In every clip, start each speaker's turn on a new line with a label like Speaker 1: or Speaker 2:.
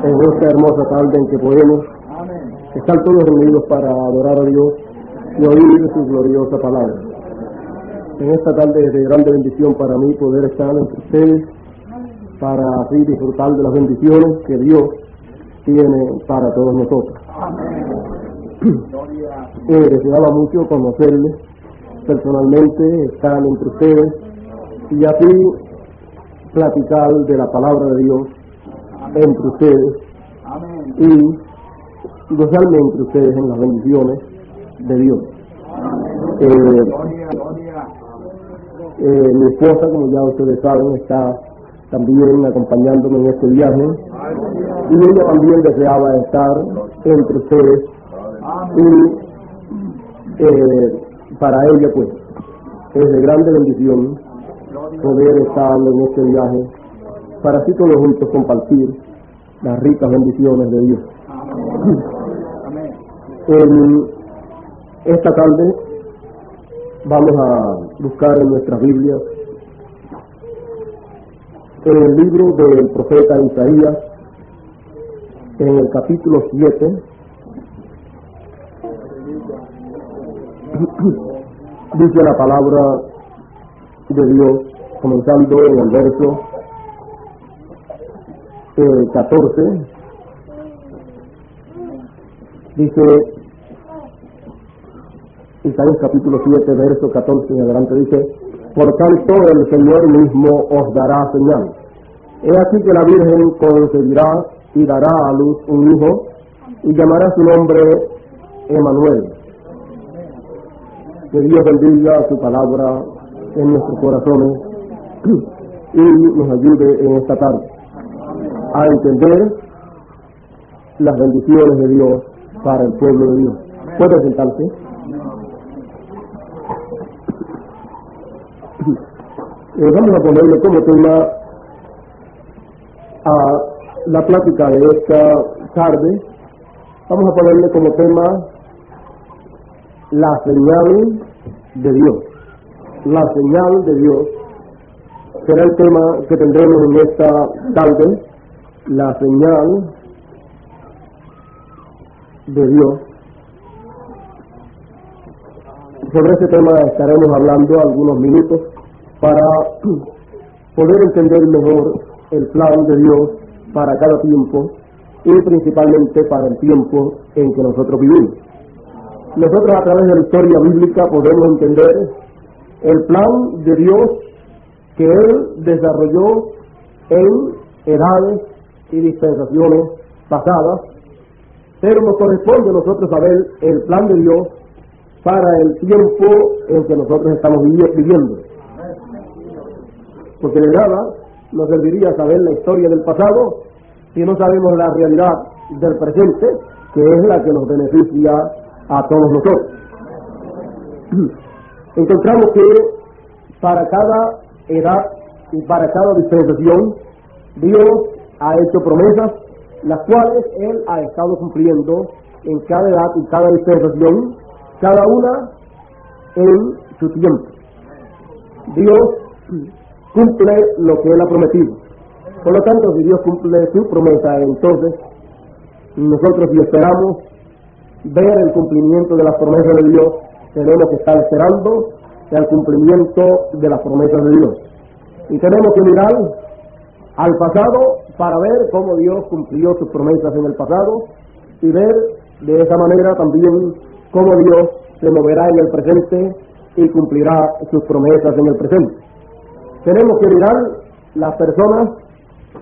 Speaker 1: en esta hermosa tarde en que podemos estar todos reunidos para adorar a Dios y oír su gloriosa palabra. En esta tarde es de grande bendición para mí poder estar entre ustedes para así disfrutar de las bendiciones que Dios tiene para todos nosotros. Deseaba mucho conocerles personalmente, estar entre ustedes y así platicar de la palabra de Dios entre ustedes y gozarme entre ustedes en las bendiciones de Dios. Mi esposa, como ya ustedes saben, está también acompañándome en este viaje y ella también deseaba estar entre ustedes y para ella pues es de grande bendición poder estar en este viaje para así todos juntos compartir las ricas bendiciones de Dios. Esta tarde vamos a buscar en nuestras Biblias en el libro del profeta Isaías, en el capítulo 7, dice la palabra de Dios, comenzando en el verso 14, dice Isaías capítulo 7, verso 14 en adelante, dice: por tanto el Señor mismo os dará señal. He aquí que la Virgen concebirá y dará a luz un hijo, y llamará su nombre Emmanuel. Que Dios bendiga su palabra en nuestros corazones y nos ayude en esta tarde a entender las bendiciones de Dios para el pueblo de Dios. ¿Puede sentarse? Vamos a ponerle como tema a la plática de esta tarde, vamos a ponerle como tema la señal de Dios. La señal de Dios será el tema que tendremos en esta tarde, la señal de Dios. Sobre este tema estaremos hablando algunos minutos para poder entender mejor el plan de Dios para cada tiempo y principalmente para el tiempo en que nosotros vivimos. Nosotros a través de la historia bíblica podemos entender el plan de Dios que Él desarrolló en edades y dispensaciones pasadas, pero nos corresponde a nosotros saber el plan de Dios para el tiempo en que nosotros estamos viviendo. Porque de nada nos serviría saber la historia del pasado si no sabemos la realidad del presente, que es la que nos beneficia a todos nosotros. Encontramos que para cada edad y para cada dispensación Dios ha hecho promesas, las cuales Él ha estado cumpliendo en cada edad y cada dispensación, cada una en su tiempo. Dios cumple lo que Él ha prometido. Por lo tanto, si Dios cumple su promesa, entonces nosotros, si esperamos ver el cumplimiento de las promesas de Dios, tenemos que estar esperando el cumplimiento de las promesas de Dios. Y tenemos que mirar al pasado para ver cómo Dios cumplió sus promesas en el pasado y ver de esa manera también cómo Dios se moverá en el presente y cumplirá sus promesas en el presente. Tenemos que mirar las personas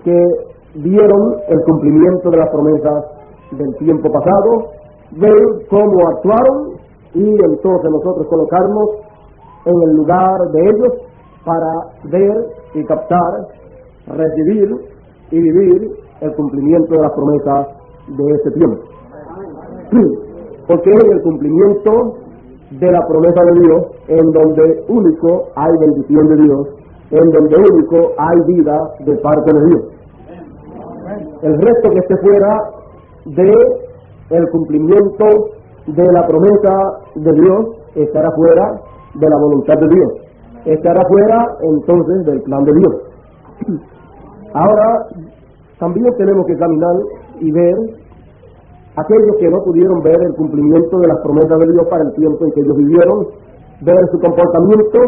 Speaker 1: que dieron el cumplimiento de las promesas del tiempo pasado, ver cómo actuaron y entonces nosotros colocarnos en el lugar de ellos para ver y captar, recibir y vivir el cumplimiento de las promesas de ese tiempo. Porque es en el cumplimiento de la promesa de Dios en donde único hay bendición de Dios, en donde único hay vida de parte de Dios. El resto que esté fuera de el cumplimiento de la promesa de Dios estará fuera de la voluntad de Dios, estará fuera entonces del plan de Dios. Ahora también tenemos que examinar y ver aquellos que no pudieron ver el cumplimiento de las promesas de Dios para el tiempo en que ellos vivieron, ver su comportamiento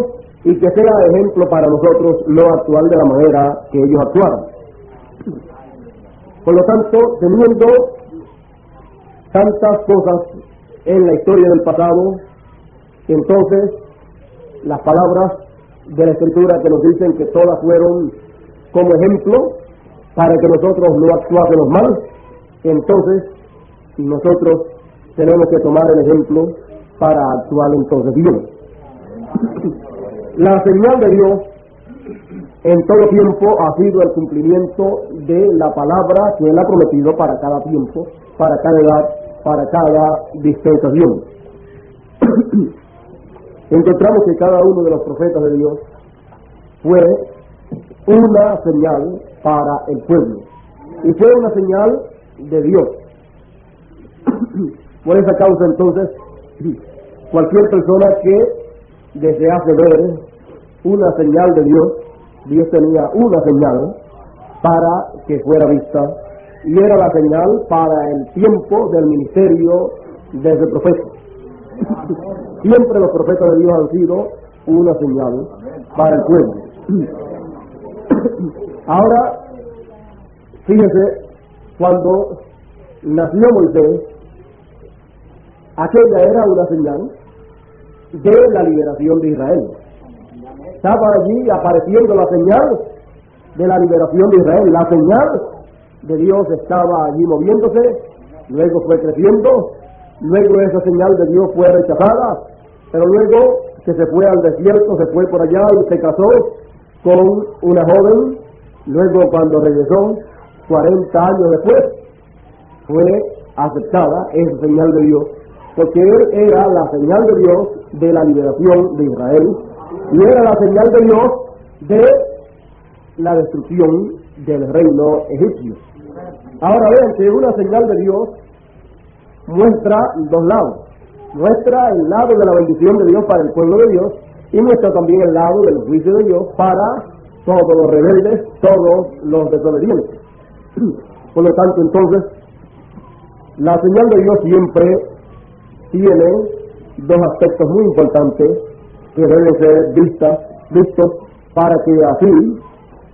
Speaker 1: y que sea ejemplo para nosotros no actuar de la manera que ellos actuaron. Por lo tanto, teniendo tantas cosas en la historia del pasado, entonces las palabras de la Escritura que nos dicen que todas fueron como ejemplo para que nosotros no actuásemos mal, entonces nosotros tenemos que tomar el ejemplo para actuar entonces bien. La señal de Dios en todo tiempo ha sido el cumplimiento de la palabra que Él ha prometido para cada tiempo, para cada edad, para cada dispensación. Encontramos que cada uno de los profetas de Dios fue una señal para el pueblo, y fue una señal de Dios. Por esa causa, entonces, cualquier persona que desease ver una señal de Dios, Dios tenía una señal para que fuera vista, y era la señal para el tiempo del ministerio de ese profeta. Siempre los profetas de Dios han sido una señal para el pueblo. Ahora, fíjese, cuando nació Moisés, aquella era una señal de la liberación de Israel. Estaba allí apareciendo la señal de la liberación de Israel. La señal de Dios estaba allí moviéndose, luego fue creciendo, luego esa señal de Dios fue rechazada, pero luego que se fue al desierto, se fue por allá y se casó con una joven. Luego, cuando regresó 40 años después, fue aceptada esa señal de Dios, porque él era la señal de Dios de la liberación de Israel, y era la señal de Dios de la destrucción del reino egipcio. Ahora vean que una señal de Dios muestra dos lados. Muestra el lado de la bendición de Dios para el pueblo de Dios, y muestra también el lado del juicio de Dios para todos los rebeldes, todos los desobedientes. Por lo tanto, entonces, la señal de Dios siempre tiene dos aspectos muy importantes que deben ser vistos para que así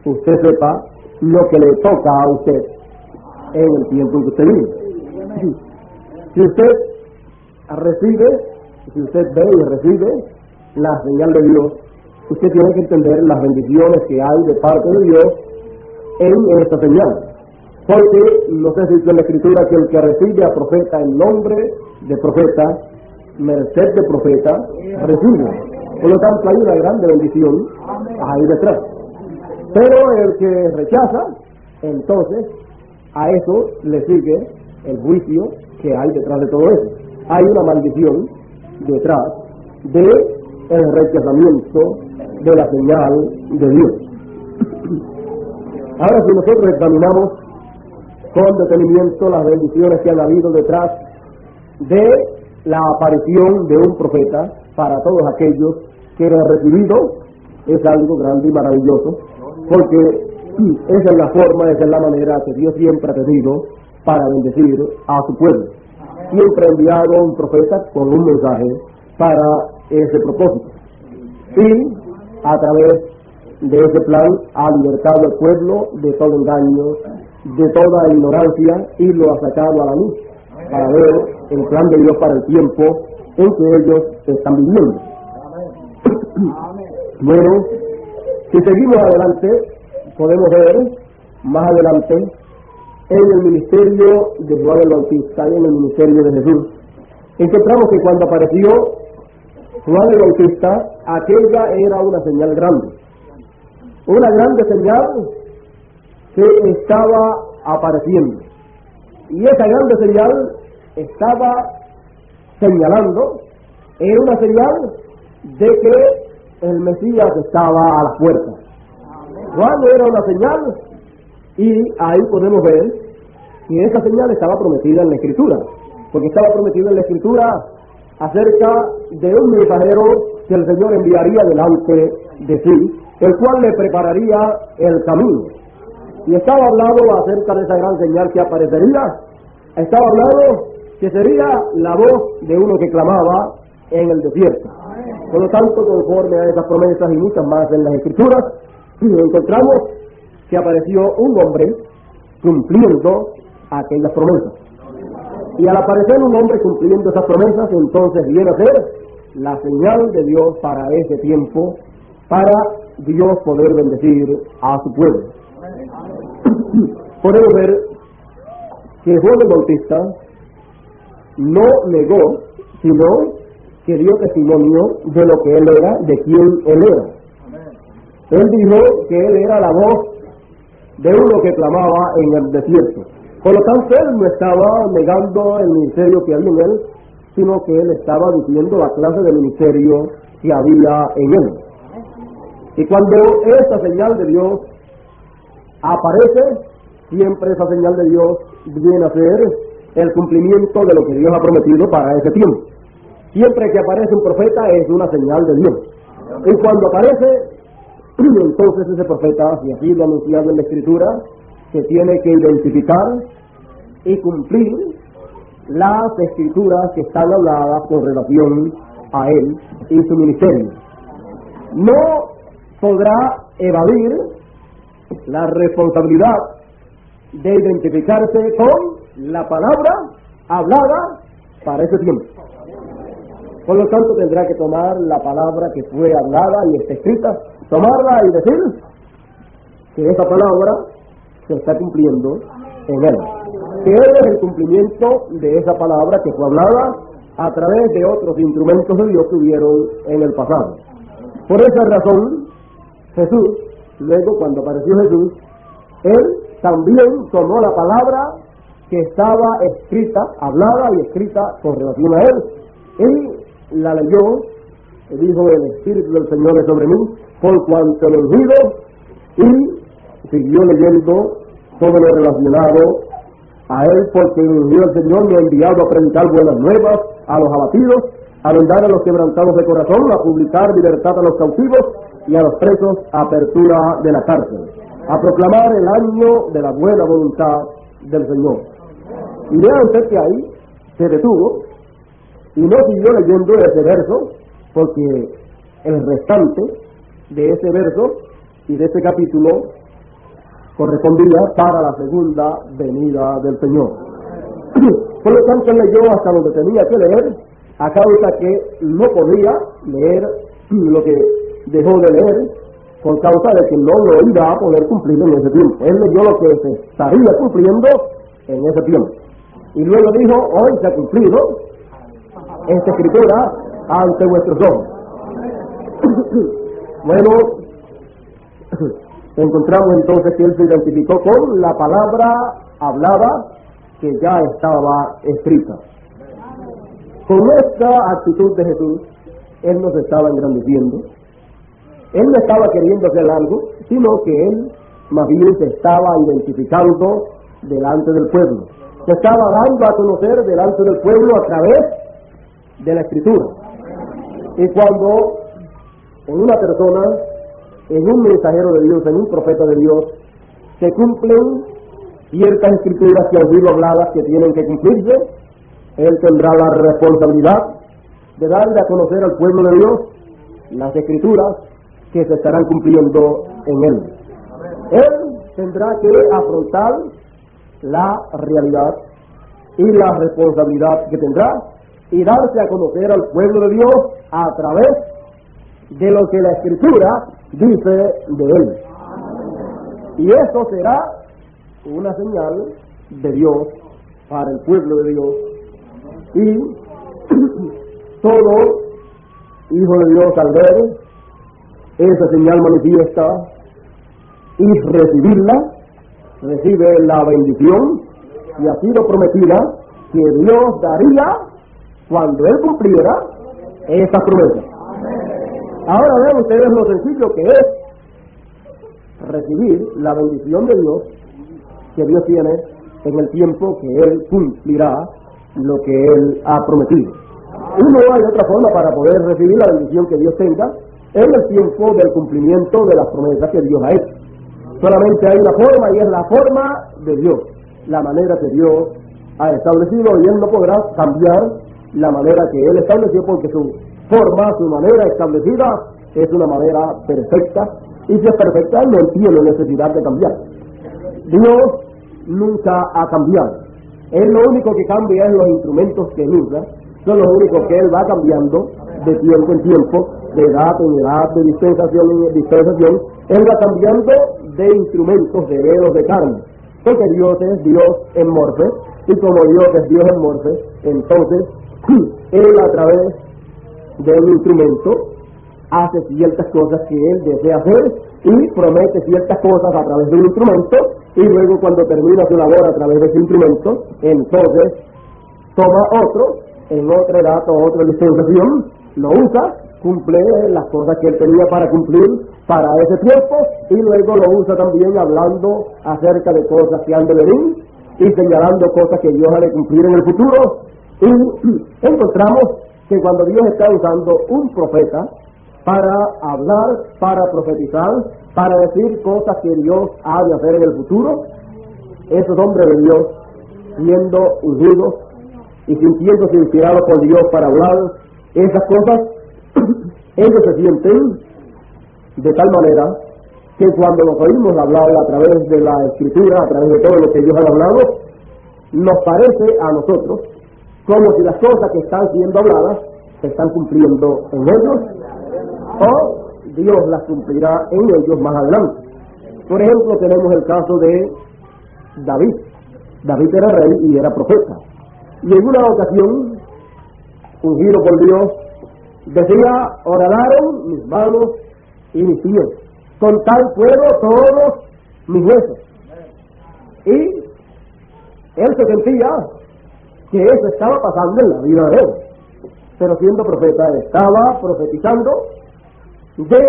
Speaker 1: usted sepa lo que le toca a usted en el tiempo en que usted vive. Si usted recibe, si usted ve y recibe la señal de Dios, usted tiene que entender las bendiciones que hay de parte de Dios en esta señal. Porque no sé si dice en la Escritura que el que recibe a profeta en nombre de profeta, merced de profeta, recibe. Por lo tanto, hay una grande bendición ahí detrás. Pero el que rechaza, entonces, a eso le sigue el juicio que hay detrás de todo eso. Hay una maldición detrás de el rechazamiento de la señal de Dios. Ahora, si nosotros examinamos con detenimiento las bendiciones que han habido detrás de la aparición de un profeta para todos aquellos que lo han recibido, es algo grande y maravilloso, porque esa es la forma, esa es la manera que Dios siempre ha tenido para bendecir a su pueblo. Siempre ha enviado un profeta con un mensaje para ese propósito, y a través de ese plan ha libertado al pueblo de todo engaño, de toda ignorancia, y lo ha sacado a la luz para ver el plan de Dios para el tiempo en que ellos están viviendo. Bueno, si seguimos adelante, podemos ver más adelante en el ministerio de Juan el Bautista y en el ministerio de Jesús. Encontramos que cuando apareció Juan el Bautista, aquella era una señal grande. Una grande señal que estaba apareciendo. Y esa grande señal estaba señalando, era una señal de que el Mesías estaba a la puerta. Juan era una señal, y ahí podemos ver que esa señal estaba prometida en la Escritura, porque estaba prometida en la Escritura acerca de un mensajero que el Señor enviaría delante de sí, el cual le prepararía el camino. Y estaba hablando acerca de esa gran señal que aparecería. Estaba hablando que sería la voz de uno que clamaba en el desierto. Por lo tanto, conforme a esas promesas y muchas más en las Escrituras, encontramos que apareció un hombre cumpliendo aquellas promesas. Y al aparecer un hombre cumpliendo esas promesas, entonces viene a ser la señal de Dios para ese tiempo, para Dios poder bendecir a su pueblo. Podemos ver que Juan el Bautista no negó, sino que dio testimonio de lo que él era, de quién él era. Él dijo que él era la voz de uno que clamaba en el desierto. Por lo tanto, él no estaba negando el ministerio que había en él, sino que él estaba diciendo la clase de ministerio que había en él. Y cuando esta señal de Dios aparece, siempre esa señal de Dios viene a ser el cumplimiento de lo que Dios ha prometido para ese tiempo. Siempre que aparece un profeta es una señal de Dios. Y cuando aparece, entonces ese profeta, y así lo ha anunciado en la Escritura, se tiene que identificar y cumplir las Escrituras que están habladas con relación a él y su ministerio. No podrá evadir la responsabilidad de identificarse con la palabra hablada para ese tiempo. Por lo tanto, tendrá que tomar la palabra que fue hablada y está escrita, tomarla y decir que esa palabra se está cumpliendo en él. Que él es el cumplimiento de esa palabra que fue hablada a través de otros instrumentos de Dios que hubieron en el pasado. Por esa razón, Jesús, luego cuando apareció Jesús, él también tomó la palabra que estaba escrita, hablada y escrita con relación a él, y la leyó, y dijo: el Espíritu del Señor es sobre mí, por cuanto lo he ungido, y siguió leyendo todo lo relacionado a él, porque el Señor me ha enviado a predicar buenas nuevas a los abatidos, a vendar a los quebrantados de corazón, a publicar libertad a los cautivos y a los presos apertura de la cárcel, a proclamar el año de la buena voluntad del Señor. Y vea usted que ahí se detuvo y no siguió leyendo ese verso, porque el restante de ese verso y de ese capítulo correspondía para la segunda venida del Señor. Por lo tanto, él leyó hasta donde tenía que leer, a causa que no podía leer lo que dejó de leer, por causa de que no lo iba a poder cumplir en ese tiempo. Él leyó lo que se estaría cumpliendo en ese tiempo. Y luego dijo: hoy se ha cumplido esta escritura ante vuestros ojos. Bueno, encontramos entonces que él se identificó con la palabra hablada que ya estaba escrita. Con esta actitud de Jesús, él no se estaba engrandeciendo, él no estaba queriendo hacer algo, sino que él más bien se estaba identificando delante del pueblo, se estaba dando a conocer delante del pueblo a través de la Escritura. Y cuando en una persona, en un mensajero de Dios, en un profeta de Dios, se cumplen ciertas escrituras que han sido habladas que tienen que cumplirse, él tendrá la responsabilidad de darle a conocer al pueblo de Dios las escrituras que se estarán cumpliendo en él. Él tendrá que afrontar la realidad y la responsabilidad que tendrá y darse a conocer al pueblo de Dios a través de lo que la Escritura dice de él. Y eso será una señal de Dios para el pueblo de Dios. Y todo hijo de Dios, al ver esa señal manifiesta y recibirla, recibe la bendición y ha sido prometida que Dios daría cuando él cumpliera esa promesa. Ahora vean ustedes lo sencillo que es recibir la bendición de Dios que Dios tiene en el tiempo que él cumplirá lo que él ha prometido. Y no hay otra forma para poder recibir la bendición que Dios tenga en el tiempo del cumplimiento de las promesas que Dios ha hecho. Solamente hay una forma y es la forma de Dios, la manera que Dios ha establecido, y Él no podrá cambiar la manera que Él estableció, porque su forma, su manera establecida es una manera perfecta, y si es perfecta no tiene necesidad de cambiar. Dios nunca ha cambiado. Él lo único que cambia es los instrumentos que Él usa, son los únicos que Él va cambiando de tiempo en tiempo, de edad en edad, de dispensación en dispensación. Él va cambiando de instrumentos, de dedos, de carne, porque Dios es Dios en morfe, y como Dios es Dios en morfe, entonces Él a través de un instrumento hace ciertas cosas que Él desea hacer y promete ciertas cosas a través de un instrumento, y luego cuando termina su labor a través de ese instrumento, entonces toma otro en otra edad o otra dispensación, lo usa, cumple las cosas que Él tenía para cumplir para ese tiempo, y luego lo usa también hablando acerca de cosas que han de venir y señalando cosas que Dios ha de cumplir en el futuro. Y encontramos que cuando Dios está usando un profeta para hablar, para profetizar, para decir cosas que Dios ha de hacer en el futuro, esos hombres de Dios, siendo ungidos y sintiéndose inspirados por Dios para hablar esas cosas, ellos se sienten de tal manera que cuando los oímos hablar a través de la Escritura, a través de todo lo que Dios ha hablado, nos parece a nosotros como si las cosas que están siendo habladas se están cumpliendo en ellos, o Dios las cumplirá en ellos más adelante. Por ejemplo, tenemos el caso de David. David era rey y era profeta, y en una ocasión, ungido por Dios, decía: horadaron mis manos y mis pies, con tal puedo todos mis huesos. Y él se sentía que eso estaba pasando en la vida de él, pero siendo profeta estaba profetizando de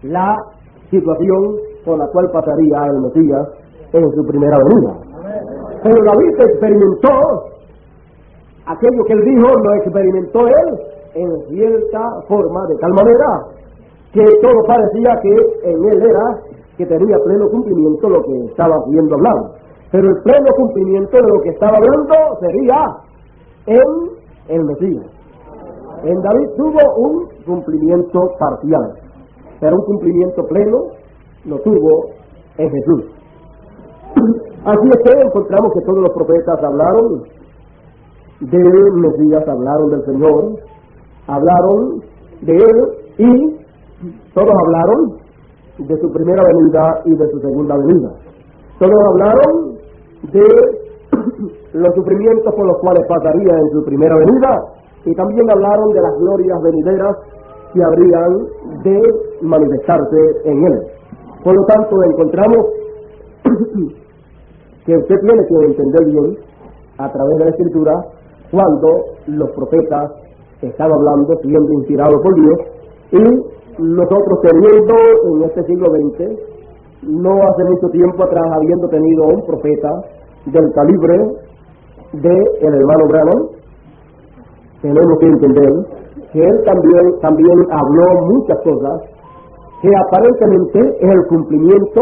Speaker 1: la situación por la cual pasaría el Mesías en su primera venida. Pero David experimentó aquello que él dijo, lo experimentó él en cierta forma, de tal manera que todo parecía que en él era que tenía pleno cumplimiento lo que estaba siendo hablado. Pero el pleno cumplimiento de lo que estaba hablando sería en el Mesías. En David tuvo un cumplimiento parcial, pero un cumplimiento pleno lo tuvo en Jesús. Así es que encontramos que todos los profetas hablaron del Mesías, hablaron del Señor, hablaron de Él, y todos hablaron de su primera venida y de su segunda venida. Todos hablaron de los sufrimientos por los cuales pasaría en su primera venida, y también hablaron de las glorias venideras que habrían de manifestarse en él. Por lo tanto, encontramos que usted tiene que entender bien a través de la Escritura cuando los profetas están hablando, siendo inspirados por Dios, y nosotros teniendo en este siglo XX, no hace mucho tiempo atrás, habiendo tenido un profeta del calibre de el hermano Branham, tenemos que entender que él también habló muchas cosas que aparentemente es el cumplimiento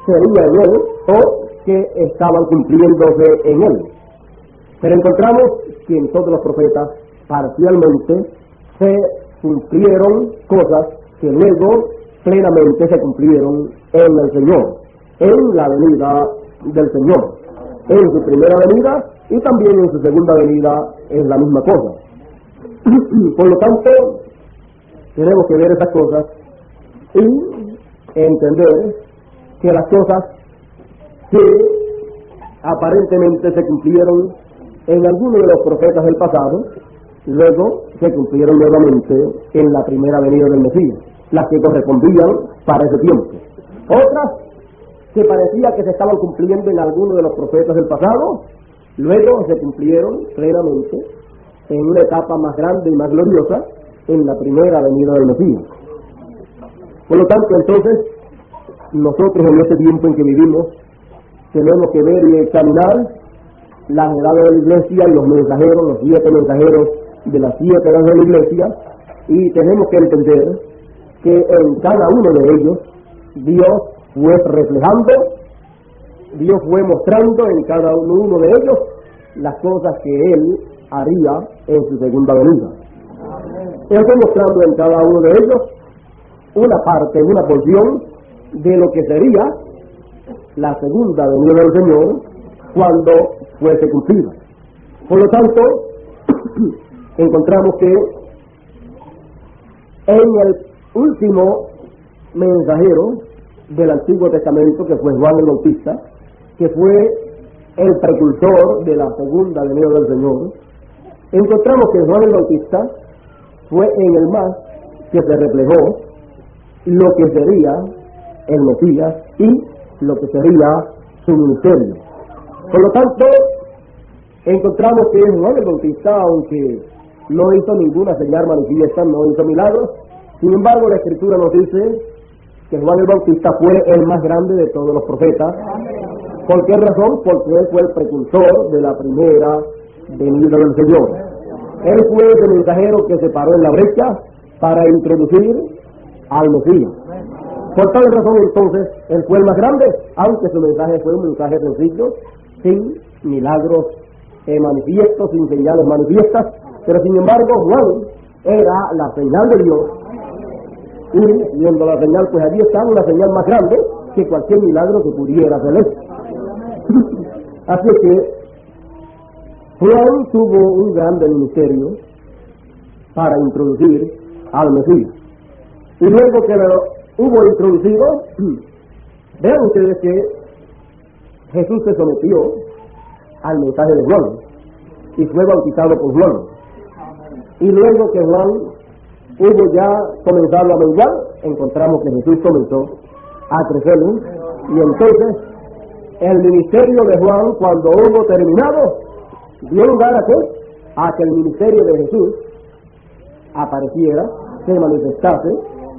Speaker 1: sería en él, o que estaban cumpliéndose en él. Pero encontramos que en todos los profetas parcialmente se cumplieron cosas que luego plenamente se cumplieron en el Señor, en la venida del Señor. En su primera venida y también en su segunda venida es la misma cosa. Por lo tanto, tenemos que ver estas cosas y entender que las cosas que aparentemente se cumplieron en algunos de los profetas del pasado, luego se cumplieron nuevamente en la primera venida del Mesías, las que correspondían para ese tiempo. Otras que parecía que se estaban cumpliendo en algunos de los profetas del pasado, luego se cumplieron plenamente en una etapa más grande y más gloriosa en la primera venida del Mesías. Por lo tanto, entonces, nosotros en este tiempo en que vivimos tenemos que ver y examinar las edades de la Iglesia y los mensajeros, los 7 mensajeros de las 7 edades de la Iglesia, y tenemos que entender que en cada uno de ellos Dios fue reflejando, Dios fue mostrando en cada uno de ellos las cosas que Él haría en su segunda venida. Él fue mostrando en cada uno de ellos una parte, una porción de lo que sería la segunda venida del Señor cuando fuese cumplida. Por lo tanto, encontramos que en el último mensajero del Antiguo Testamento, que fue Juan el Bautista, que fue el precursor de la segunda venida del Señor, encontramos que Juan el Bautista fue en el más que se reflejó lo que sería el Mesías y lo que sería su ministerio. Por lo tanto, encontramos que Juan el Bautista, aunque no hizo ninguna señal manifiesta, no hizo milagros, sin embargo la Escritura nos dice que Juan el Bautista fue el más grande de todos los profetas. ¿Por qué razón? Porque él fue el precursor de la primera venida del Señor. Él fue ese mensajero que se paró en la brecha para introducir al Mesías. Por tal razón, entonces, él fue el más grande, aunque su mensaje fue un mensaje sencillo, sin milagros manifiestos, sin señales manifiestas, pero sin embargo, Juan era la señal de Dios, y viendo la señal, pues allí está una señal más grande que cualquier milagro que pudiera hacer. Así que Juan tuvo un grande ministerio para introducir al Mesías. Y luego que lo hubo introducido, vean ustedes que Jesús se sometió al mensaje de Juan y fue bautizado por Juan. Y luego que Juan hubo ya comenzado a menguar, encontramos que Jesús comenzó a crecer, y entonces el ministerio de Juan, cuando hubo terminado, dio lugar a que el ministerio de Jesús apareciera, se manifestase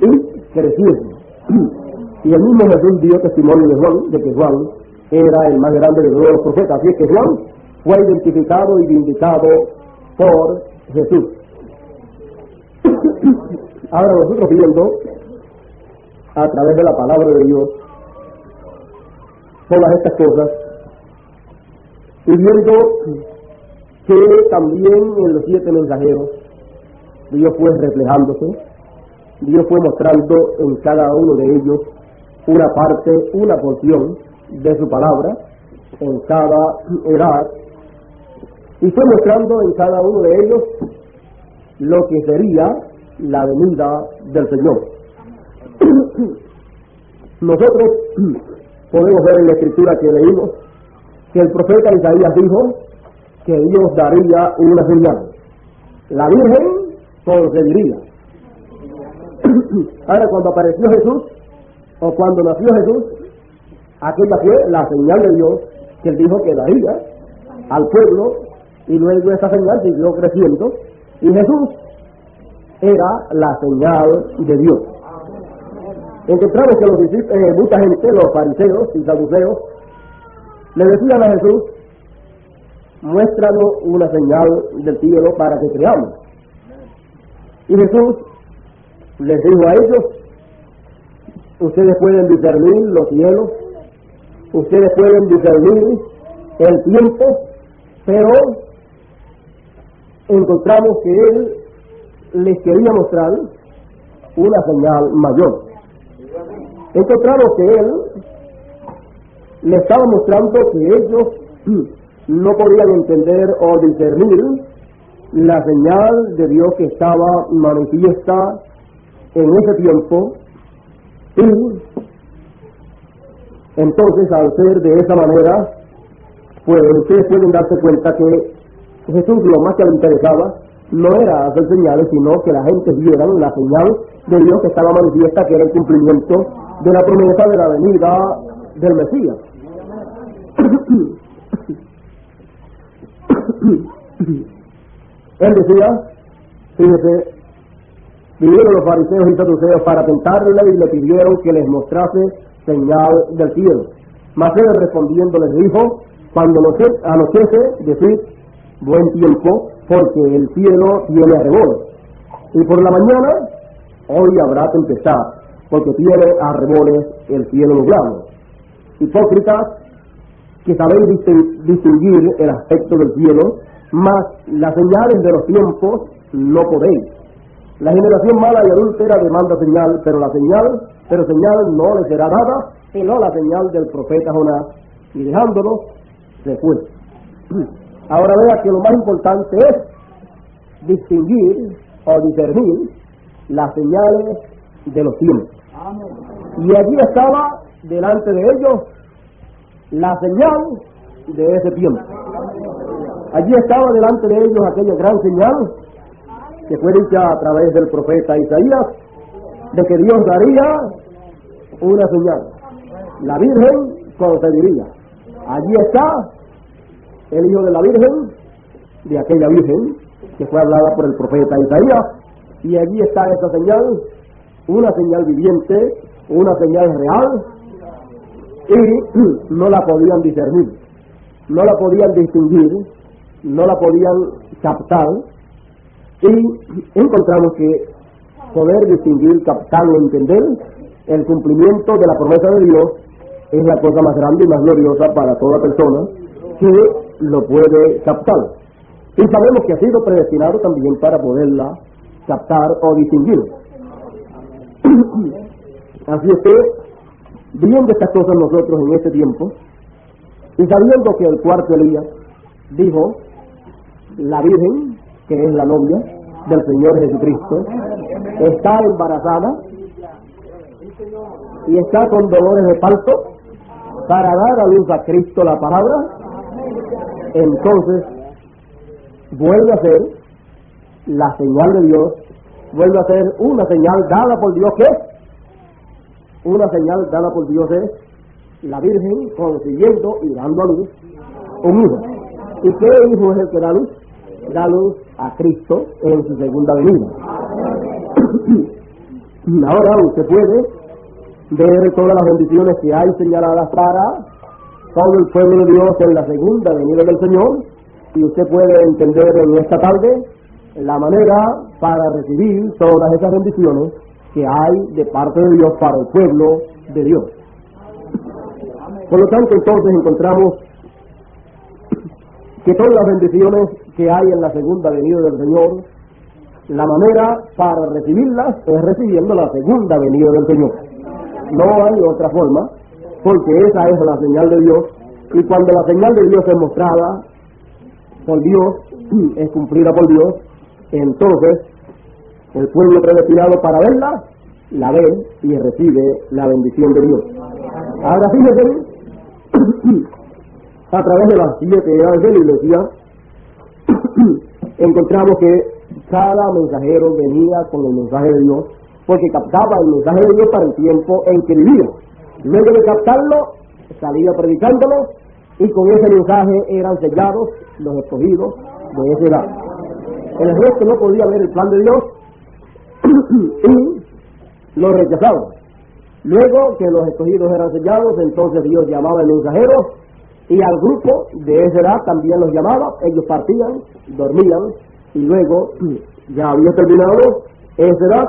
Speaker 1: y creciese. Y el mismo Jesús dio testimonio de Juan, de que Juan era el más grande de todos los profetas. Así es que Juan fue identificado y vindicado por Jesús. Ahora nosotros viendo a través de la palabra de Dios todas estas cosas, y viendo que también en los 7 mensajeros Dios fue reflejándose, Dios fue mostrando en cada uno de ellos una parte, una porción de su palabra en cada edad, y fue mostrando en cada uno de ellos lo que sería la venida del Señor. Nosotros podemos ver en la Escritura que leímos que el profeta Isaías dijo que Dios daría una señal: la Virgen concebiría. Ahora, cuando apareció Jesús, o cuando nació Jesús, aquella fue la señal de Dios que él dijo que daría al pueblo, y luego esa señal siguió creciendo, y Jesús era la señal de Dios. Encontramos que mucha gente, los fariseos y saduceos, le decían a Jesús: muéstranos una señal del cielo para que creamos. Y Jesús les dijo a ellos: ustedes pueden discernir los cielos, ustedes pueden discernir el tiempo, pero encontramos que Él les quería mostrar una señal mayor. Encontramos que Él le estaba mostrando que ellos no podían entender o discernir la señal de Dios que estaba manifiesta en ese tiempo, y entonces, al ser de esa manera, pues ustedes pueden darse cuenta que Jesús lo más que le interesaba no era hacer señales, sino que la gente viera la señal de Dios que estaba manifiesta, que era el cumplimiento de la promesa de la venida del Mesías. Él decía, fíjese, vinieron los fariseos y saduceos para tentarle y le pidieron que les mostrase señal del cielo. Mas él respondiendo les dijo: cuando anochece, decid buen tiempo, porque el cielo tiene arrebol, y por la mañana hoy habrá tempestad. porque tiene a remoles el cielo nublado. Hipócritas, que sabéis distinguir el aspecto del cielo, mas las señales de los tiempos no podéis. La generación mala y adúltera demanda señal, pero señal no le será dada, sino la señal del profeta Jonás, y dejándolo, se fue. Ahora vea que lo más importante es distinguir o discernir las señales de los tiempos. Y allí estaba delante de ellos la señal de ese tiempo. Allí estaba delante de ellos aquella gran señal que fue dicha a través del profeta Isaías, de que Dios daría una señal. La Virgen concedería. Allí está el hijo de la Virgen, de aquella Virgen que fue hablada por el profeta Isaías, y allí está esa señal, una señal viviente, una señal real, y no la podían discernir, no la podían distinguir, no la podían captar, y encontramos que poder distinguir, captar o entender el cumplimiento de la promesa de Dios es la cosa más grande y más gloriosa para toda persona que lo puede captar. Y sabemos que ha sido predestinado también para poderla captar o distinguir. Así es que, viendo estas cosas nosotros en este tiempo, y sabiendo que el cuarto Elías dijo, la Virgen, que es la novia del Señor Jesucristo, está embarazada y está con dolores de parto para dar a luz a Cristo la palabra, entonces vuelve a ser la señal de Dios, vuelve a ser una señal dada por Dios, que es una señal dada por Dios, es la Virgen consiguiendo y dando a luz un hijo. ¿Y qué hijo es el que da luz? Da luz a Cristo en su segunda venida. Ahora usted puede ver todas las bendiciones que hay señaladas para todo el pueblo de Dios en la segunda venida del Señor, y usted puede entender en esta tarde la manera para recibir todas esas bendiciones que hay de parte de Dios para el pueblo de Dios. Por lo tanto, entonces encontramos que todas las bendiciones que hay en la segunda venida del Señor, la manera para recibirlas es recibiendo la segunda venida del Señor. No hay otra forma, porque esa es la señal de Dios, y cuando la señal de Dios es mostrada por Dios, es cumplida por Dios, entonces el pueblo predestinado para verla, la ve y recibe la bendición de Dios. Ahora fíjense, a través de las 7 edades de la iglesia, encontramos que cada mensajero venía con el mensaje de Dios, porque captaba el mensaje de Dios para el tiempo en que vivía. Luego de captarlo, salía predicándolo, y con ese mensaje eran sellados los escogidos de esa edad. El resto no podía ver el plan de Dios y lo rechazaba. Luego que los escogidos eran sellados, entonces Dios llamaba al mensajero, y al grupo de esa edad también los llamaba. Ellos partían, dormían, y luego ya había terminado esa edad,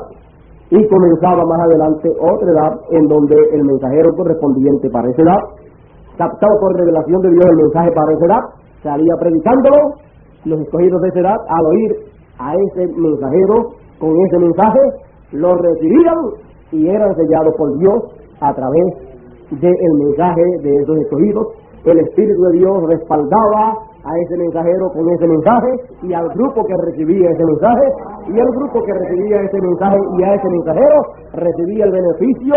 Speaker 1: y comenzaba más adelante otra edad en donde el mensajero correspondiente para esa edad, captado por revelación de Dios el mensaje para esa edad, salía predicándolo. Los escogidos de esa edad, al oír a ese mensajero con ese mensaje, lo recibían y eran sellados por Dios a través del mensaje de esos escogidos. El Espíritu de Dios respaldaba a ese mensajero con ese mensaje, y al grupo que recibía ese mensaje, y el grupo que recibía ese mensaje y a ese mensajero recibía el beneficio,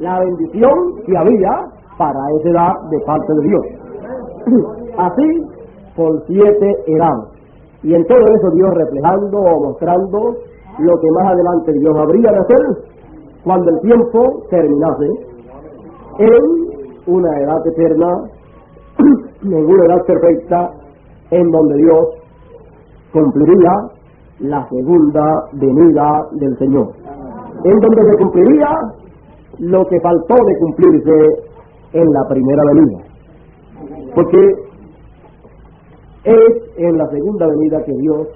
Speaker 1: la bendición que había para esa edad de parte de Dios. Así por 7 edades, y en todo eso Dios reflejando o mostrando lo que más adelante Dios habría de hacer cuando el tiempo terminase en una edad eterna, en una edad perfecta, en donde Dios cumpliría la segunda venida del Señor, en donde se cumpliría lo que faltó de cumplirse en la primera venida, porque es en la segunda venida que Dios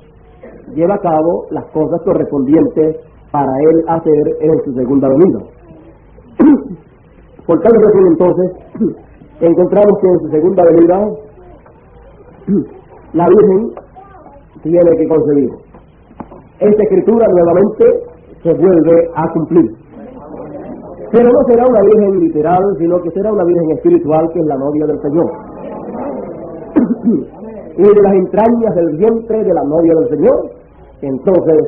Speaker 1: lleva a cabo las cosas correspondientes para Él hacer en su segunda venida. Por tal razón, entonces, encontramos que en su segunda venida la Virgen tiene que concebir. Esta escritura nuevamente se vuelve a cumplir. Pero no será una virgen literal, sino que será una virgen espiritual, que es la novia del Señor. Y de las entrañas del vientre de la novia del Señor, entonces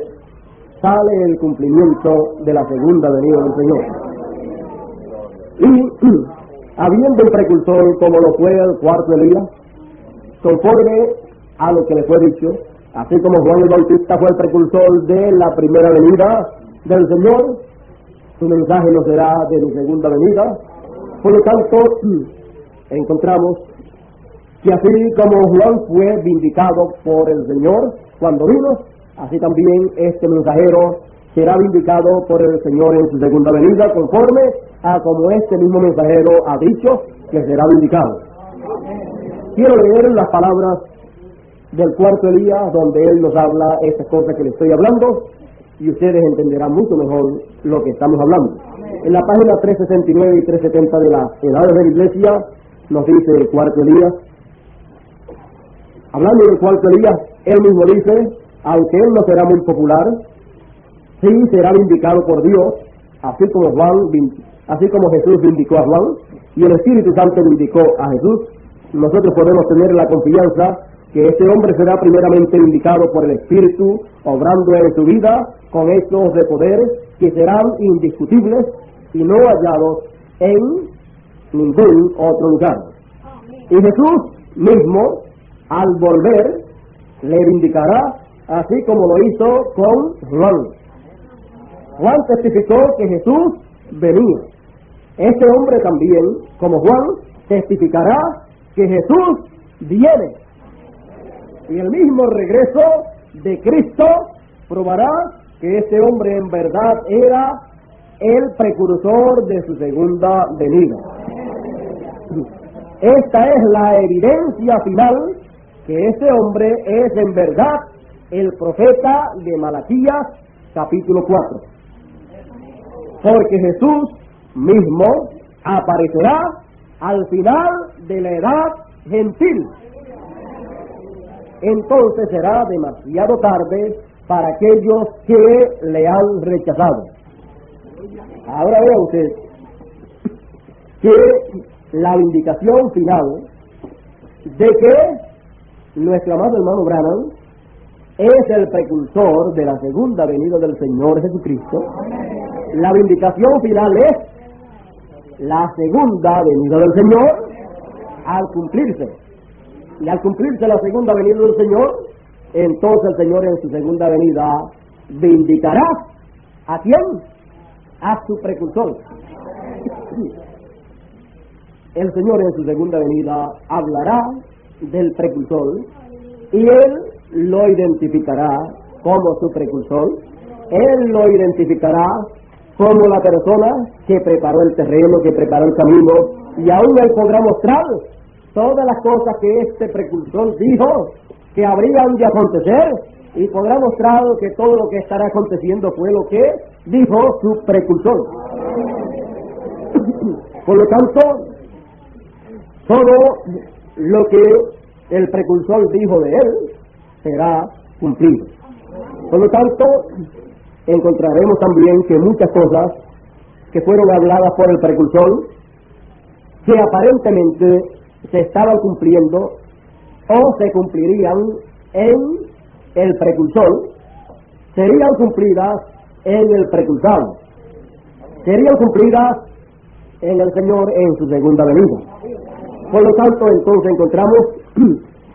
Speaker 1: sale el cumplimiento de la segunda venida del Señor. Y habiendo un precursor como lo fue el cuarto Elías, conforme a lo que le fue dicho, así como Juan el Bautista fue el precursor de la primera venida del Señor, su mensaje no será de su segunda venida. Por lo tanto, encontramos que así como Juan fue vindicado por el Señor cuando vino, así también este mensajero será vindicado por el Señor en su segunda venida, conforme a como este mismo mensajero ha dicho que será vindicado. Quiero leer las palabras del cuarto Elías, donde él nos habla estas cosas que le estoy hablando, y ustedes entenderán mucho mejor lo que estamos hablando. En la página 369 y 370 de las Edades de la Iglesia nos dice el cuarto Elías, hablando del cuarto Elías, él mismo dice, aunque él no será muy popular, sí será vindicado por Dios, así como Jesús vindicó a Juan y el Espíritu Santo vindicó a Jesús. Nosotros podemos tener la confianza que este hombre será primeramente vindicado por el Espíritu, obrando en su vida con hechos de poder que serán indiscutibles y no hallados en ningún otro lugar. Y Jesús mismo, al volver, le vindicará, así como lo hizo con Juan. Juan testificó que Jesús venía. Este hombre también, como Juan, testificará que Jesús viene. Y el mismo regreso de Cristo probará que este hombre en verdad era el precursor de su segunda venida. Esta es la evidencia final que este hombre es en verdad el profeta de Malaquías capítulo 4. Porque Jesús mismo aparecerá al final de la edad gentil. Entonces será demasiado tarde para aquellos que le han rechazado. Ahora vea usted que la vindicación final de que nuestro amado hermano Branham es el precursor de la segunda venida del Señor Jesucristo. La vindicación final es la segunda venida del Señor al cumplirse. Y al cumplirse la segunda venida del Señor, entonces el Señor en su segunda venida vindicará ¿a quién? A su precursor. El Señor en su segunda venida hablará del precursor y Él lo identificará como su precursor. Él lo identificará como la persona que preparó el terreno, que preparó el camino, y aún Él podrá mostrar todas las cosas que este precursor dijo que habrían de acontecer, y podrá mostrar que todo lo que estará aconteciendo fue lo que dijo su precursor. Por lo tanto, todo lo que el precursor dijo de él será cumplido. Por lo tanto, encontraremos también que muchas cosas que fueron habladas por el precursor, que aparentemente se estaban cumpliendo o se cumplirían en el precursor, serían cumplidas en el precursado, serían cumplidas en el Señor en su segunda venida. Por lo tanto, entonces encontramos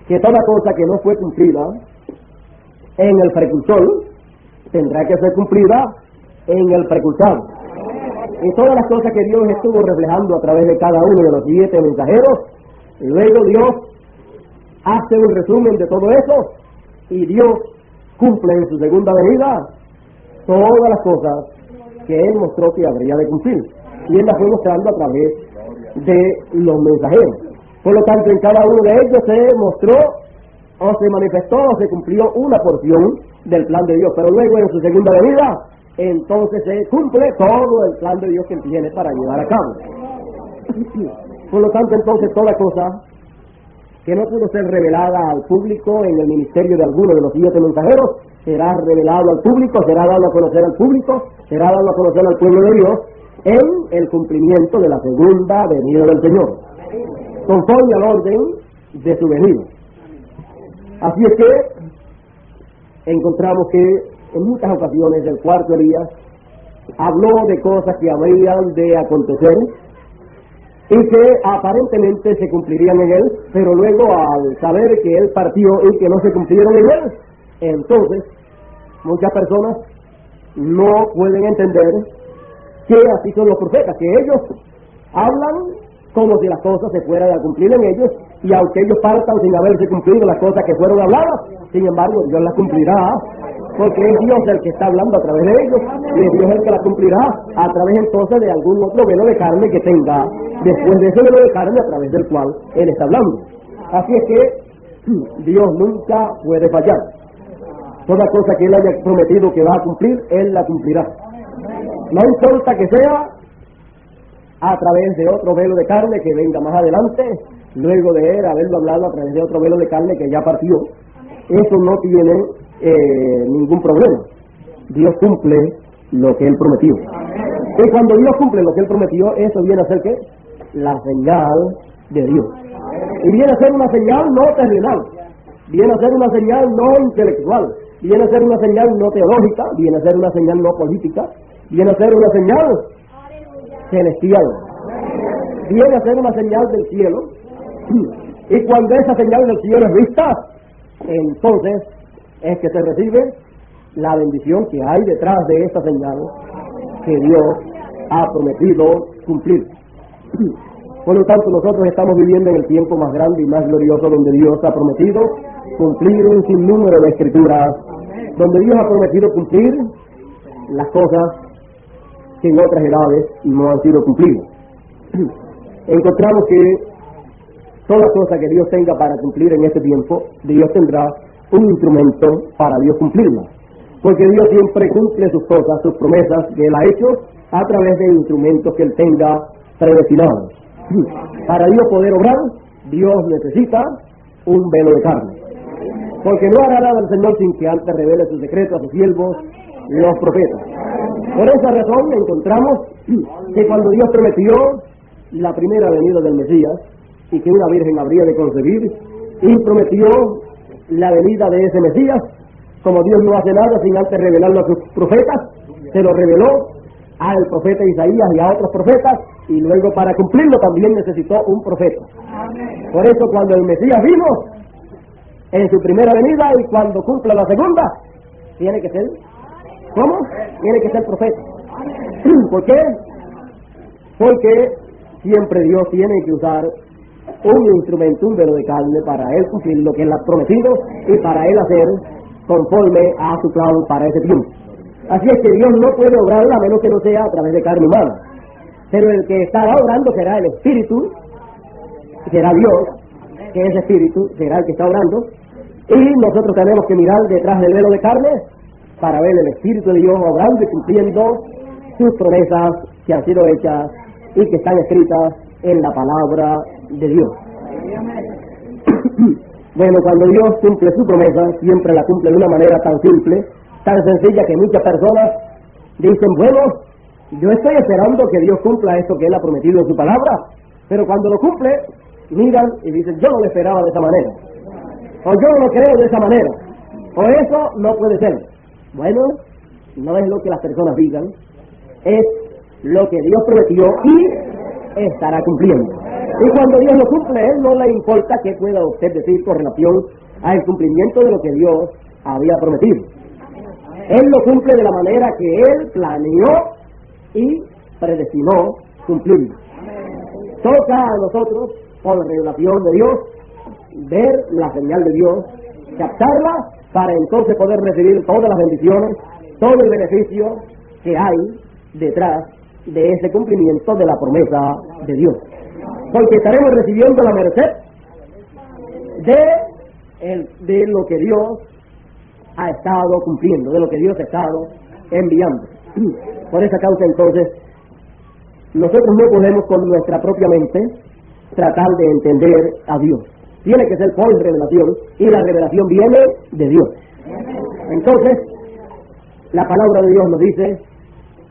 Speaker 1: que toda cosa que no fue cumplida en el precursor tendrá que ser cumplida en el precursado. Y todas las cosas que Dios estuvo reflejando a través de cada uno de los 7 mensajeros, luego Dios hace un resumen de todo eso y Dios cumple en su segunda venida todas las cosas que Él mostró que habría de cumplir. Y Él las fue mostrando a través de los mensajeros. Por lo tanto, en cada uno de ellos se mostró o se manifestó o se cumplió una porción del plan de Dios. Pero luego en su segunda venida, entonces se cumple todo el plan de Dios que Él tiene para llevar a cabo. Por lo tanto, entonces, toda cosa que no pudo ser revelada al público en el ministerio de alguno de los 7 mensajeros, será revelado al público, será dado a conocer al público, será dado a conocer al pueblo de Dios en el cumplimiento de la segunda venida del Señor, conforme al orden de su venida. Así es que encontramos que en muchas ocasiones el cuarto Elías habló de cosas que habrían de acontecer y que aparentemente se cumplirían en él, pero luego al saber que él partió y que no se cumplieron en él, entonces muchas personas no pueden entender que así son los profetas, que ellos hablan como si las cosas se fueran a cumplir en ellos, y aunque ellos partan sin haberse cumplido las cosas que fueron habladas, sin embargo Dios las cumplirá, porque es Dios el que está hablando a través de ellos, y es Dios el que las cumplirá a través entonces de algún otro velo de carne que tenga después de ese velo de carne a través del cual Él está hablando. Así es que Dios nunca puede fallar. Toda cosa que Él haya prometido que va a cumplir, Él la cumplirá. No importa que sea a través de otro velo de carne que venga más adelante, luego de Él haberlo hablado a través de otro velo de carne que ya partió. Eso no tiene ningún problema. Dios cumple lo que Él prometió. Y cuando Dios cumple lo que Él prometió, eso viene a ser ¿qué? La señal de Dios. Y viene a ser una señal no terrenal, viene a ser una señal no intelectual, viene a ser una señal no teológica, viene a ser una señal no política, viene a ser una señal celestial, viene a ser una señal del cielo. Y cuando esa señal del cielo es vista, entonces es que se recibe la bendición que hay detrás de esta señal que Dios ha prometido cumplir. Por lo tanto, nosotros estamos viviendo en el tiempo más grande y más glorioso donde Dios ha prometido cumplir un sinnúmero de escrituras, donde Dios ha prometido cumplir las cosas que en otras edades no han sido cumplidas. Encontramos que toda cosa que Dios tenga para cumplir en este tiempo, Dios tendrá un instrumento para Dios cumplirla, porque Dios siempre cumple sus cosas, sus promesas que Él ha hecho a través de instrumentos que Él tenga predestinados. Para Dios poder obrar, Dios necesita un velo de carne, porque no hará nada el Señor sin que antes revele sus secretos a sus siervos, los profetas. Por esa razón encontramos que cuando Dios prometió la primera venida del Mesías y que una virgen habría de concebir, y prometió la venida de ese Mesías, como Dios no hace nada sin antes revelarlo a sus profetas, se lo reveló al profeta Isaías y a otros profetas, y luego para cumplirlo también necesitó un profeta. Por eso cuando el Mesías vino en su primera venida y cuando cumpla la segunda, tiene que ser, ¿cómo? Tiene que ser profeta. ¿Por qué? Porque siempre Dios tiene que usar un instrumento, un velo de carne para Él cumplir lo que Él ha prometido y para Él hacer conforme a su plan para ese tiempo. Así es que Dios no puede obrar a menos que no sea a través de carne humana. Pero el que estará obrando será el Espíritu, será Dios, que es Espíritu, será el que está obrando. Y nosotros tenemos que mirar detrás del velo de carne para ver el Espíritu de Dios obrando y cumpliendo sus promesas que han sido hechas y que están escritas en la palabra de Dios. Bueno, cuando Dios cumple su promesa, siempre la cumple de una manera tan simple, tan sencilla, que muchas personas dicen, bueno, yo estoy esperando que Dios cumpla esto que Él ha prometido en su palabra, pero cuando lo cumple, miran y dicen, yo no lo esperaba de esa manera, o yo no lo creo de esa manera, o eso no puede ser. Bueno, no es lo que las personas digan, es lo que Dios prometió y estará cumpliendo. Y cuando Dios lo cumple, a Él no le importa qué pueda usted decir con relación al cumplimiento de lo que Dios había prometido. Él lo cumple de la manera que Él planeó y predestinó cumplirlo. Toca a nosotros, por la revelación de Dios, ver la señal de Dios, captarla, para entonces poder recibir todas las bendiciones, todo el beneficio que hay detrás de ese cumplimiento de la promesa de Dios. Porque estaremos recibiendo la merced de lo que Dios ha estado cumpliendo, de lo que Dios ha estado enviando. Por esa causa, entonces, nosotros no podemos con nuestra propia mente tratar de entender a Dios. Tiene que ser por revelación, y la revelación viene de Dios. Entonces, la palabra de Dios nos dice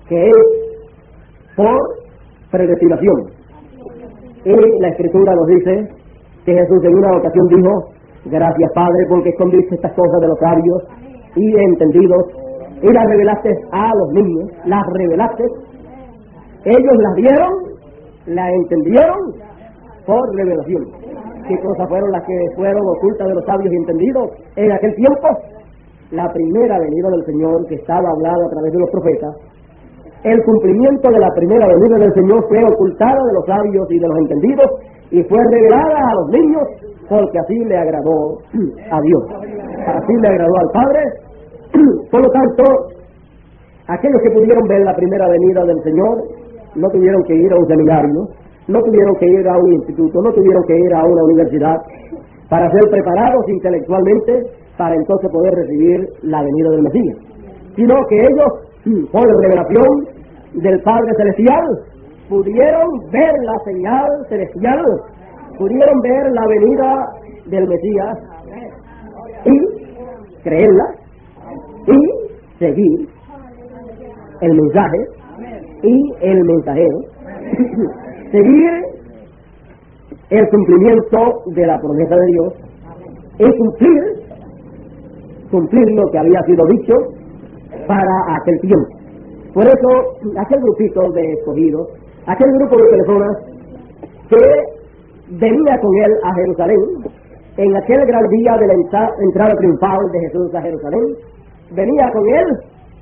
Speaker 1: que es por predestinación. Y la Escritura nos dice que Jesús en una ocasión dijo: gracias, Padre, porque escondiste estas cosas de los sabios y entendidos y las revelaste a los niños. Las revelaste. Ellos las vieron, la entendieron por revelación. ¿Qué cosas fueron las que fueron ocultas de los sabios y entendidos en aquel tiempo? La primera venida del Señor, que estaba hablada a través de los profetas. El cumplimiento de la primera venida del Señor fue ocultada de los sabios y de los entendidos y fue revelada a los niños, porque así le agradó a Dios, así le agradó al Padre. Por lo tanto, aquellos que pudieron ver la primera venida del Señor no tuvieron que ir a un seminario, no tuvieron que ir a un instituto, no tuvieron que ir a una universidad para ser preparados intelectualmente para entonces poder recibir la venida del Mesías, sino que ellos, por revelación del Padre Celestial, pudieron ver la señal celestial, pudieron ver la venida del Mesías y creerla y seguir el mensaje y el mensajero, seguir el cumplimiento de la promesa de Dios y cumplir lo que había sido dicho para aquel tiempo. Por eso, aquel grupito de escogidos, aquel grupo de personas que venía con él a Jerusalén, en aquel gran día de la entrada triunfal de Jesús a Jerusalén, venía con él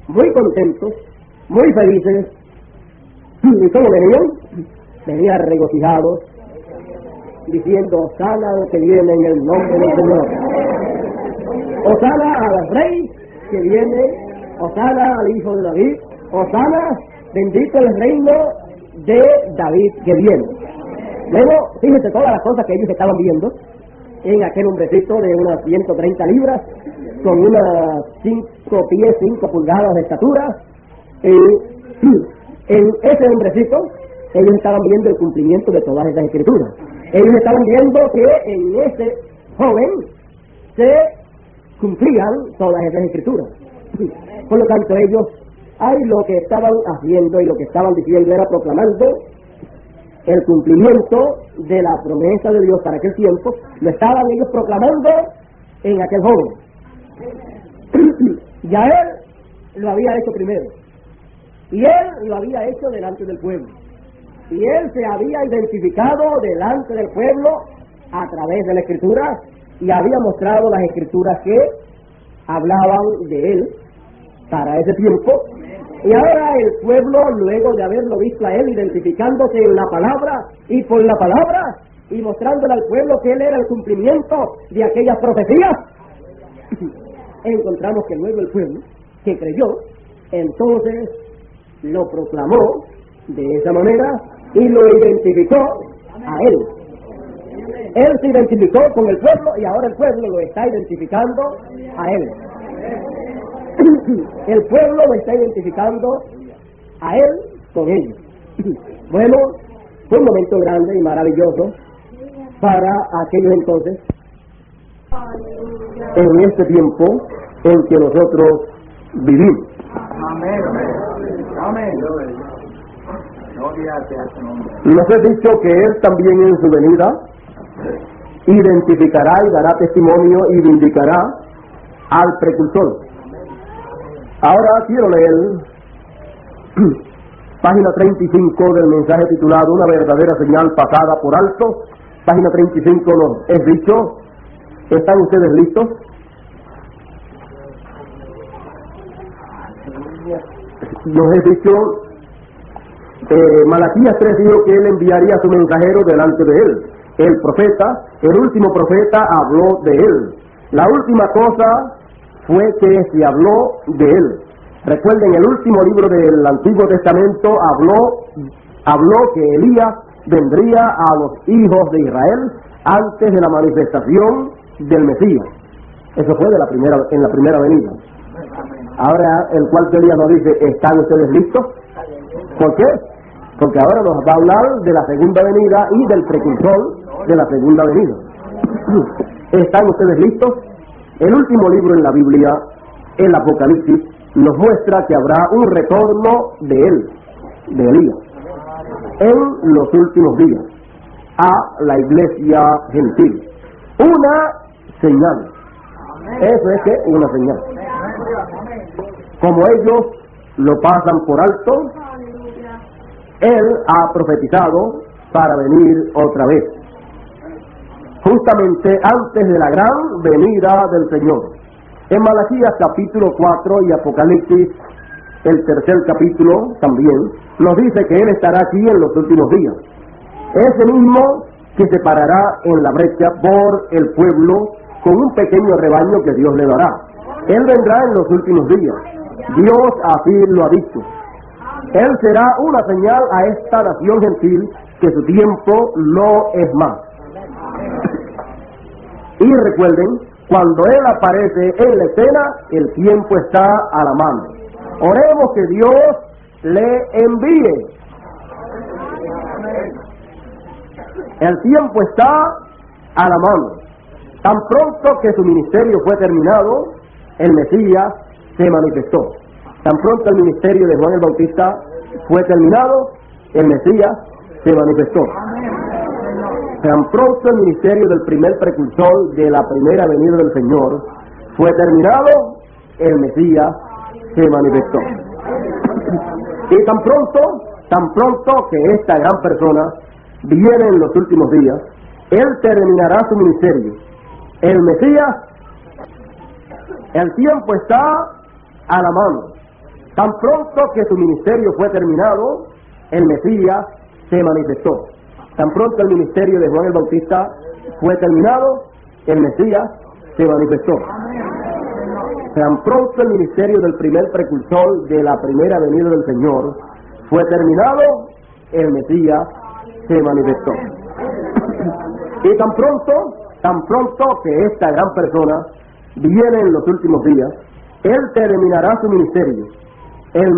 Speaker 1: muy contentos, muy felices. ¿Y cómo venían? Venían regocijados, diciendo: Hosana al que viene en el nombre del Señor, Hosana al Rey que viene, Hosana al Hijo de David, Hosana, bendito el reino de David que viene. Luego, fíjense todas las cosas que ellos estaban viendo en aquel hombrecito de unas 130 libras, con unas 5 pies, 5 pulgadas de estatura. En ese hombrecito, ellos estaban viendo el cumplimiento de todas esas escrituras. Ellos estaban viendo que en ese joven se cumplían todas esas escrituras. Por lo tanto, ellos, lo que estaban haciendo y lo que estaban diciendo era proclamando el cumplimiento de la promesa de Dios para aquel tiempo. Lo estaban ellos proclamando en aquel joven. Ya él lo había hecho primero, y él lo había hecho delante del pueblo, y él se había identificado delante del pueblo a través de la Escritura, y había mostrado las Escrituras que hablaban de él para ese tiempo. Y ahora el pueblo, luego de haberlo visto a él identificándose en la palabra y por la palabra, y mostrándole al pueblo que él era el cumplimiento de aquellas profecías, encontramos que luego el pueblo que creyó, entonces lo proclamó de esa manera y lo identificó a él. Él se identificó con el pueblo y ahora el pueblo lo está identificando a él. El pueblo lo está identificando a él con ellos. Bueno, fue un momento grande y maravilloso para aquellos entonces, en este tiempo en que nosotros vivimos.
Speaker 2: Amén. Amén.
Speaker 1: Nos he dicho que Él también en su venida identificará y dará testimonio y vindicará al precursor. Ahora quiero leer página 35 del mensaje titulado Una verdadera señal pasada por alto. Página 35 nos es dicho. ¿Están ustedes listos? Nos es dicho, Malaquías 3 dijo que él enviaría a su mensajero delante de él. El profeta, el último profeta, habló de él. La última cosa fue que se habló de él. Recuerden, el último libro del Antiguo Testamento habló que Elías vendría a los hijos de Israel antes de la manifestación del Mesías. Eso fue en la primera venida. Ahora el cuarto día nos dice, ¿están ustedes listos? ¿Por qué? Porque ahora nos va a hablar de la segunda venida y del precursor de la segunda venida. ¿Están ustedes listos? El último libro en la Biblia, el Apocalipsis, nos muestra que habrá un retorno de él, de Elías, en los últimos días, a la iglesia gentil. Una señal. Eso es que una señal. Como ellos lo pasan por alto, él ha profetizado para venir otra vez, justamente antes de la gran venida del Señor. En Malaquías capítulo 4 y Apocalipsis, el tercer capítulo también, nos dice que él estará aquí en los últimos días. Ese mismo que se parará en la brecha por el pueblo con un pequeño rebaño que Dios le dará. Él vendrá en los últimos días. Dios así lo ha dicho. Él será una señal a esta nación gentil que su tiempo no es más. Y recuerden, cuando Él aparece en la escena, el tiempo está a la mano. Oremos que Dios le envíe. El tiempo está a la mano. Tan pronto que su ministerio fue terminado, el Mesías se manifestó. Tan pronto el ministerio de Juan el Bautista fue terminado, el Mesías se manifestó. Tan pronto el ministerio del primer precursor de la primera venida del Señor fue terminado, el Mesías se manifestó. Y tan pronto que esta gran persona viene en los últimos días, él terminará su ministerio. El Mesías, el tiempo está a la mano. Tan pronto que su ministerio fue terminado, el Mesías se manifestó. Tan pronto el ministerio de Juan el Bautista fue terminado, el Mesías se manifestó. Tan pronto el ministerio del primer precursor de la primera venida del Señor fue terminado, el Mesías se manifestó. Y tan pronto que esta gran persona viene en los últimos días, él terminará su ministerio. El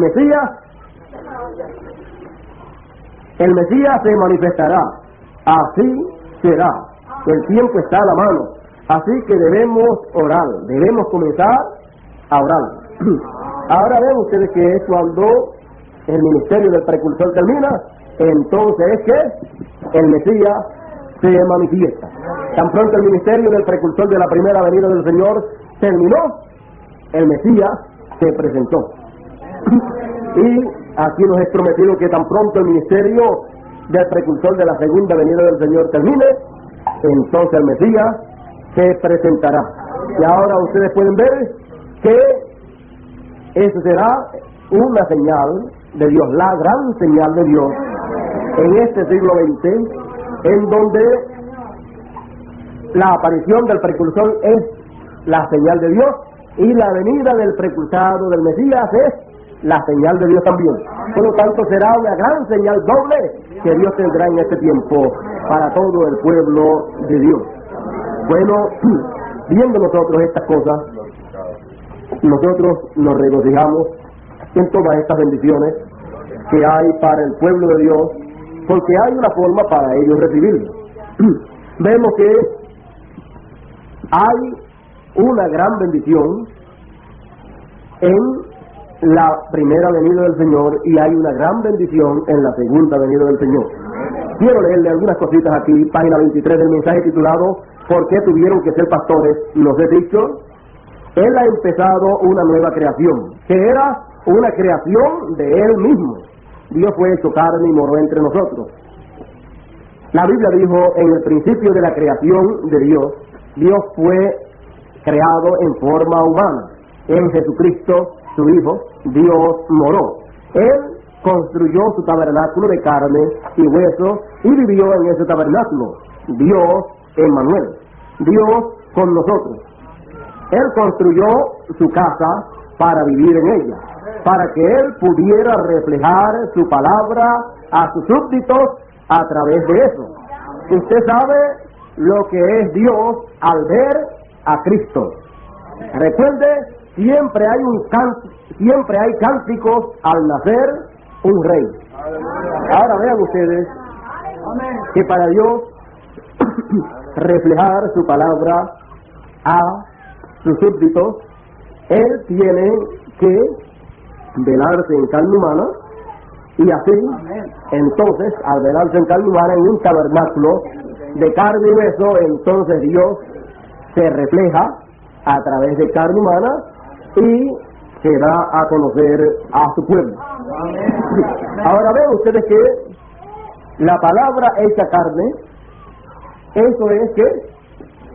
Speaker 1: Mesías se manifestará. Así será. El tiempo está a la mano. Así que debemos orar. Debemos comenzar a orar. Ahora ven ustedes que es cuando el ministerio del precursor termina, entonces es que el Mesías se manifiesta. Tan pronto el ministerio del precursor de la primera venida del Señor terminó, el Mesías se presentó. Y aquí nos es prometido que tan pronto el ministerio del precursor de la segunda venida del Señor termine, entonces el Mesías se presentará. Y ahora ustedes pueden ver que eso será una señal de Dios, la gran señal de Dios en este siglo XX, en donde la aparición del precursor es la señal de Dios y la venida del precursado del Mesías es la señal de Dios también. Por lo tanto, será una gran señal doble que Dios tendrá en este tiempo para todo el pueblo de Dios. Bueno, viendo nosotros estas cosas, nosotros nos regocijamos en todas estas bendiciones que hay para el pueblo de Dios, porque hay una forma para ellos recibirlo. Vemos que hay una gran bendición en la primera venida del Señor y hay una gran bendición en la segunda venida del Señor. Quiero leerle algunas cositas aquí, página 23 del mensaje titulado ¿Por qué tuvieron que ser pastores? Los he dicho. Él ha empezado una nueva creación, que era una creación de Él mismo. Dios fue hecho carne y moró entre nosotros. La Biblia dijo, en el principio de la creación de Dios, Dios fue creado en forma humana. En Jesucristo, su Hijo, Dios moró. Él construyó su tabernáculo de carne y hueso y vivió en ese tabernáculo. Dios Emmanuel, Dios con nosotros. Él construyó su casa para vivir en ella, para que Él pudiera reflejar su palabra a sus súbditos a través de eso. Usted sabe lo que es Dios al ver a Cristo. Recuerde siempre hay cánticos al nacer un rey. Ahora vean ustedes que para Dios reflejar su palabra a sus súbditos, Él tiene que velarse en carne humana, y así, entonces, al velarse en carne humana en un tabernáculo de carne y hueso, entonces Dios se refleja a través de carne humana y se da a conocer a su pueblo. Ahora ven ustedes que la palabra hecha carne, eso es que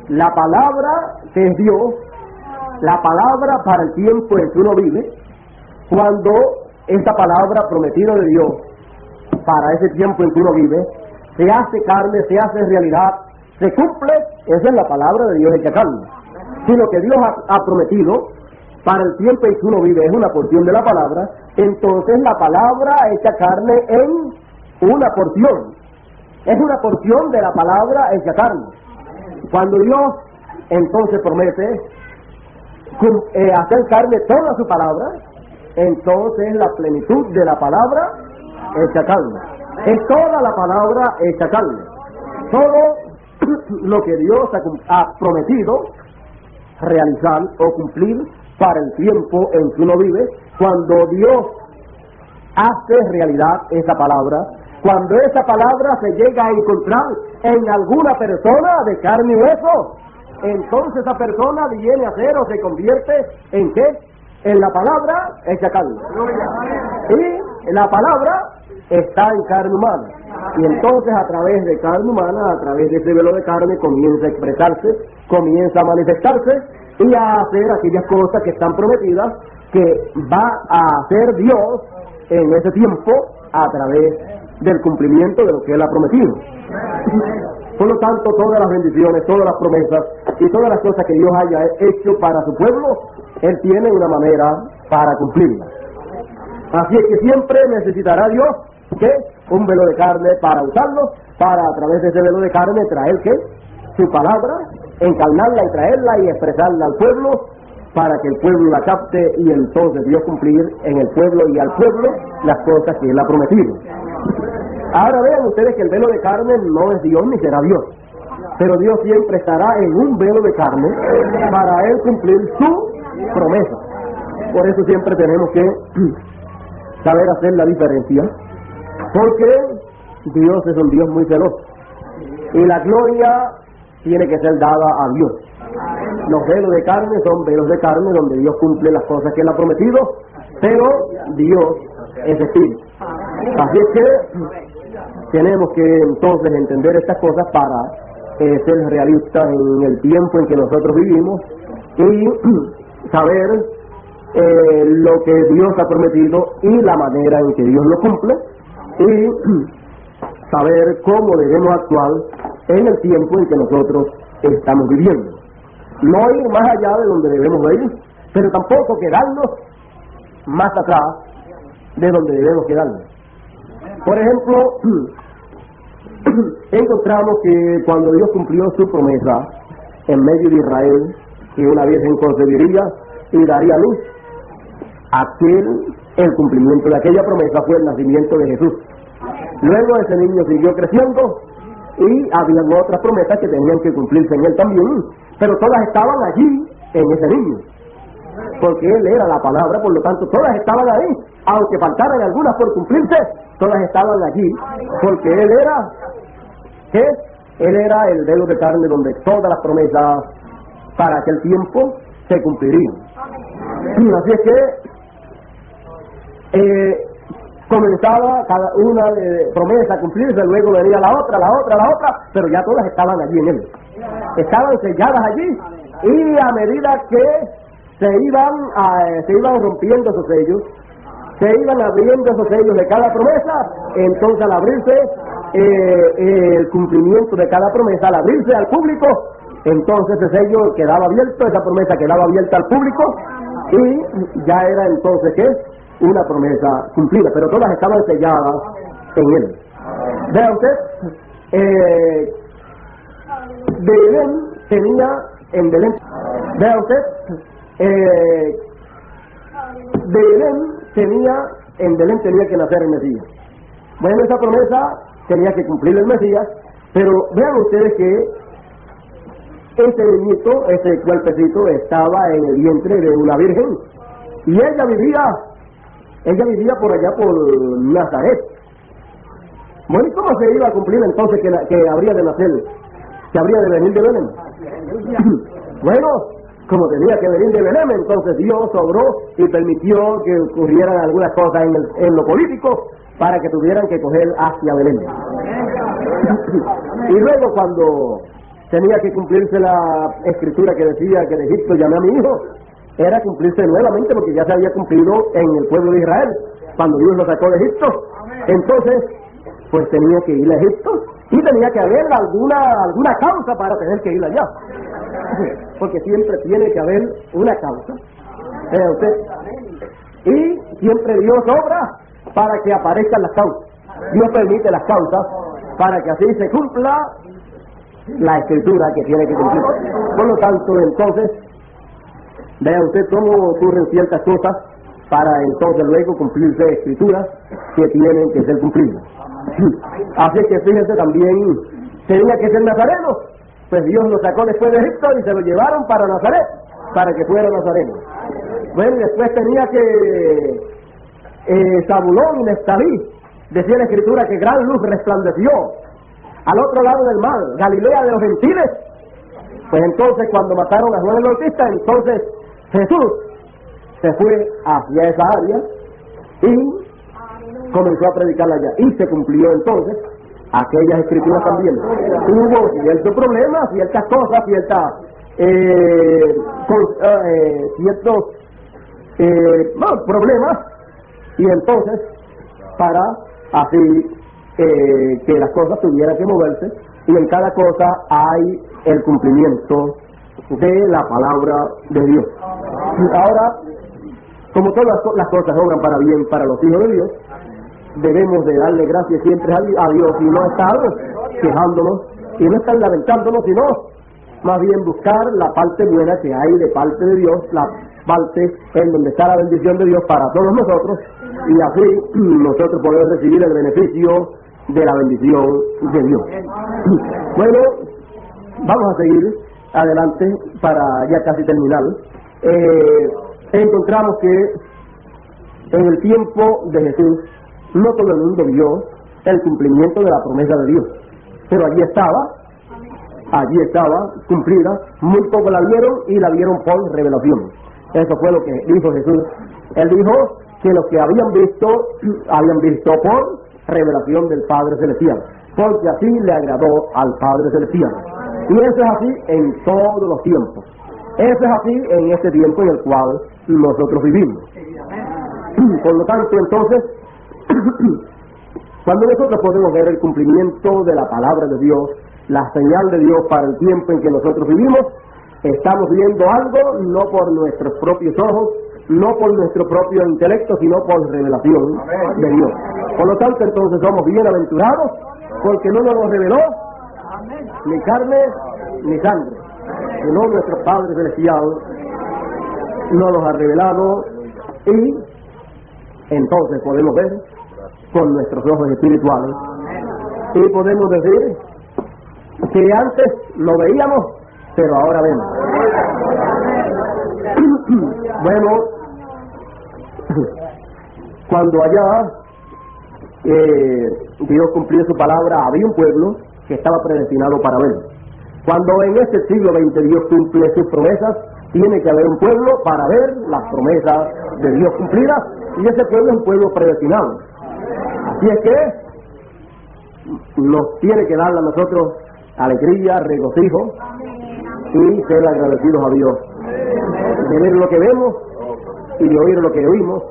Speaker 1: la palabra que es Dios, la palabra para el tiempo en que uno vive, cuando esta palabra prometida de Dios para ese tiempo en que uno vive se hace carne, se hace realidad, se cumple, esa es la palabra de Dios hecha carne. Si lo que Dios ha prometido para el tiempo en que uno vive es una porción de la palabra, entonces la palabra hecha carne en una porción, es una porción de la palabra hecha carne. Cuando Dios entonces promete hacer carne toda su palabra, entonces la plenitud de la palabra hecha carne. Es toda la palabra hecha carne. Todo lo que Dios ha prometido realizar o cumplir para el tiempo en que uno vive, cuando Dios hace realidad esa palabra, cuando esa palabra se llega a encontrar en alguna persona de carne y hueso, entonces esa persona viene a ser o se convierte en ¿qué? En la palabra hecha carne. Y la palabra está en carne humana. Y entonces a través de carne humana, a través de ese velo de carne, comienza a expresarse, comienza a manifestarse y a hacer aquellas cosas que están prometidas, que va a hacer Dios en ese tiempo a través del cumplimiento de lo que Él ha prometido. Por lo tanto, todas las bendiciones, todas las promesas y todas las cosas que Dios haya hecho para su pueblo, Él tiene una manera para cumplirlas. Así es que siempre necesitará Dios que un velo de carne para usarlo, para a través de ese velo de carne traer que su palabra, encarnarla y traerla y expresarla al pueblo, para que el pueblo la capte y entonces Dios cumplir en el pueblo y al pueblo las cosas que Él ha prometido. Ahora vean ustedes que el velo de carne no es Dios ni será Dios, pero Dios siempre estará en un velo de carne para Él cumplir su promesa. Por eso siempre tenemos que saber hacer la diferencia, porque Dios es un Dios muy celoso y la gloria tiene que ser dada a Dios. Los velos de carne son velos de carne donde Dios cumple las cosas que Él ha prometido, pero Dios es espíritu. Así es que tenemos que entonces entender estas cosas para ser realistas en el tiempo en que nosotros vivimos y saber lo que Dios ha prometido y la manera en que Dios lo cumple, y saber cómo debemos actuar en el tiempo en que nosotros estamos viviendo. No ir más allá de donde debemos de ir, pero tampoco quedarnos más atrás de donde debemos quedarnos. Por ejemplo, encontramos que cuando Dios cumplió su promesa en medio de Israel, que una virgen concebiría y daría luz, el cumplimiento de aquella promesa fue el nacimiento de Jesús. Luego ese niño siguió creciendo y habían otras promesas que tenían que cumplirse en él también, pero todas estaban allí en ese niño, porque él era la palabra, por lo tanto todas estaban ahí, aunque faltaran algunas por cumplirse, todas estaban allí, porque él era, ¿qué? Él era el velo de carne donde todas las promesas para aquel tiempo se cumplirían. Así es que comenzaba cada una promesa a cumplirse, luego venía la otra, pero ya todas estaban allí en él. Estaban selladas allí, y a medida que se iban rompiendo esos sellos, se iban abriendo esos sellos de cada promesa, entonces al abrirse el cumplimiento de cada promesa, al abrirse al público, entonces ese sello quedaba abierto, esa promesa quedaba abierta al público, y ya era entonces ¿qué? Una promesa cumplida, pero todas estaban selladas en él. Vea usted, Belén tenía en Belén, vea usted, en Belén tenía que nacer el Mesías. Bueno, esa promesa tenía que cumplir el Mesías, pero vean ustedes que ese niñito, ese cuerpecito, estaba en el vientre de una virgen, y ella vivía por allá por Nazaret. Bueno, ¿y cómo se iba a cumplir entonces que habría de nacer, que habría de venir de Belén? Bueno, como tenía que venir de Belén, entonces Dios obró y permitió que ocurrieran algunas cosas en lo político para que tuvieran que coger hacia Belén. Y luego, cuando tenía que cumplirse la escritura que decía que de Egipto llamé a mi hijo, era cumplirse nuevamente, porque ya se había cumplido en el pueblo de Israel cuando Dios lo sacó de Egipto. Entonces, pues tenía que ir a Egipto y tenía que haber alguna causa para tener que ir allá, porque siempre tiene que haber una causa. Y siempre Dios obra para que aparezcan las causas. Dios permite las causas para que así se cumpla la escritura que tiene que cumplir. Por lo tanto, entonces, vea usted cómo ocurren ciertas cosas para entonces luego cumplirse escrituras que tienen que ser cumplidas. Así que fíjense, también tenía que ser nazareno, pues Dios lo sacó después de Egipto y se lo llevaron para Nazaret, para que fuera nazareno. Bueno, después tenía que Zabulón y Neftalí, decía la escritura que gran luz resplandeció al otro lado del mar, Galilea de los gentiles. Pues entonces, cuando mataron a Juan el Bautista, entonces Jesús se fue hacia esa área y comenzó a predicarla allá, y se cumplió entonces aquellas escrituras también. Hubo ciertos problemas, ciertas cosas, ciertos problemas, y entonces para así que las cosas tuvieran que moverse, y en cada cosa hay el cumplimiento de la palabra de Dios. Ahora, como todas las cosas obran para bien para los hijos de Dios, debemos de darle gracias siempre a Dios y no estar quejándonos y no estar lamentándonos, sino más bien buscar la parte buena que hay de parte de Dios, la parte en donde está la bendición de Dios para todos nosotros, y así nosotros podemos recibir el beneficio de la bendición de Dios. Bueno, vamos a seguir adelante para ya casi terminar. Encontramos que en el tiempo de Jesús no todo el mundo vio el cumplimiento de la promesa de Dios, pero allí estaba cumplida. Muy poco la vieron, y la vieron por revelación. Eso fue lo que dijo Jesús. Él dijo que los que habían visto por revelación del Padre Celestial, porque así le agradó al Padre Celestial. Y eso es así en todos los tiempos. Eso es así en este tiempo en el cual nosotros vivimos. Por lo tanto, entonces, cuando nosotros podemos ver el cumplimiento de la palabra de Dios, la señal de Dios para el tiempo en que nosotros vivimos, estamos viendo algo no por nuestros propios ojos, no por nuestro propio intelecto, sino por revelación de Dios. Por lo tanto, entonces somos bienaventurados, porque no nos lo reveló ni carne ni sangre, sino nuestro Padre Celestial nos los ha revelado, y entonces podemos ver con nuestros ojos espirituales, y podemos decir que antes lo veíamos, pero ahora vemos. Bueno, cuando allá Dios cumplió su palabra, había un pueblo que estaba predestinado para ver. Cuando en este siglo XX Dios cumple sus promesas, tiene que haber un pueblo para ver las promesas de Dios cumplidas, y ese pueblo es un pueblo predestinado. Así es que nos tiene que dar a nosotros alegría, regocijo, y ser agradecidos a Dios de ver lo que vemos y de oír lo que oímos,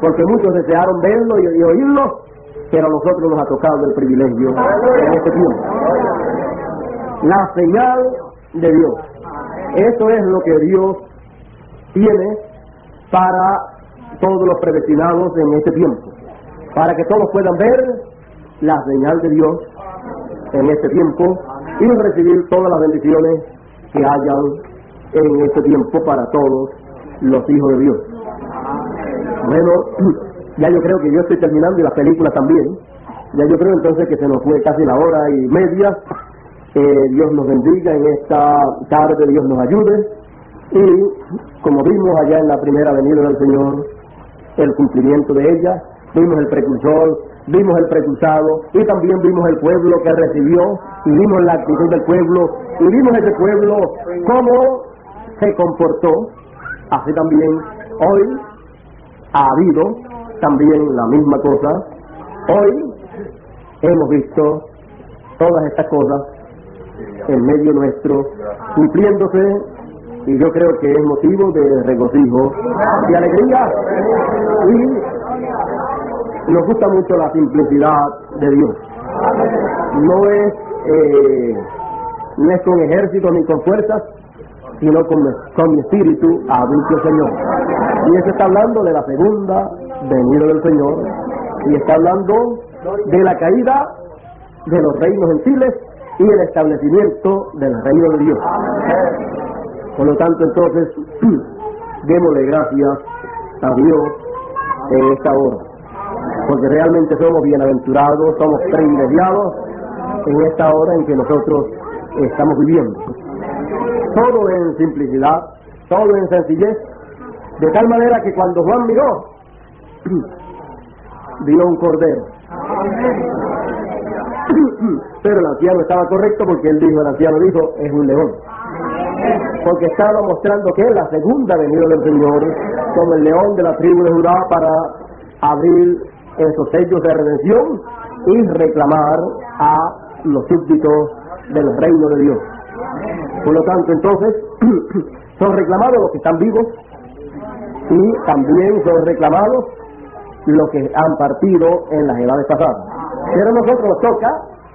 Speaker 1: porque muchos desearon verlo y oírlo, pero a nosotros nos ha tocado el privilegio en este tiempo. La señal de Dios. Eso es lo que Dios tiene para todos los predestinados en este tiempo, para que todos puedan ver la señal de Dios en este tiempo y recibir todas las bendiciones que hayan en este tiempo para todos los hijos de Dios. Bueno, ya yo creo que yo estoy terminando y las películas también. Ya yo creo entonces que se nos fue casi la hora y media. Dios nos bendiga en esta tarde, Dios nos ayude. Y como vimos allá en la primera venida del Señor, el cumplimiento de ella, vimos el precursor, vimos el precursado y también vimos el pueblo que recibió y vimos la actitud del pueblo y vimos ese pueblo cómo se comportó. Así también hoy ha habido también la misma cosa. Hoy hemos visto todas estas cosas en medio nuestro cumpliéndose, y yo creo que es motivo de regocijo y alegría, y nos gusta mucho la simplicidad de Dios. No es con ejército ni con fuerzas, sino con mi espíritu, ha dicho el Señor. Y eso está hablando de la segunda venida del Señor, y está hablando de la caída de los reinos gentiles y el establecimiento del reino de Dios. Por lo tanto, entonces, démosle gracias a Dios en esta hora, porque realmente somos bienaventurados, somos privilegiados en esta hora en que nosotros estamos viviendo. Todo en simplicidad, todo en sencillez, de tal manera que cuando Juan miró, vio un cordero. Pero el anciano estaba correcto, porque el anciano dijo, es un león. Porque estaba mostrando que es la segunda venida del Señor, como el león de la tribu de Judá, para abrir esos sellos de redención y reclamar a los súbditos del reino de Dios. Por lo tanto, entonces, son reclamados los que están vivos, y también son reclamados los que han partido en las edades pasadas. Pero a nosotros nos toca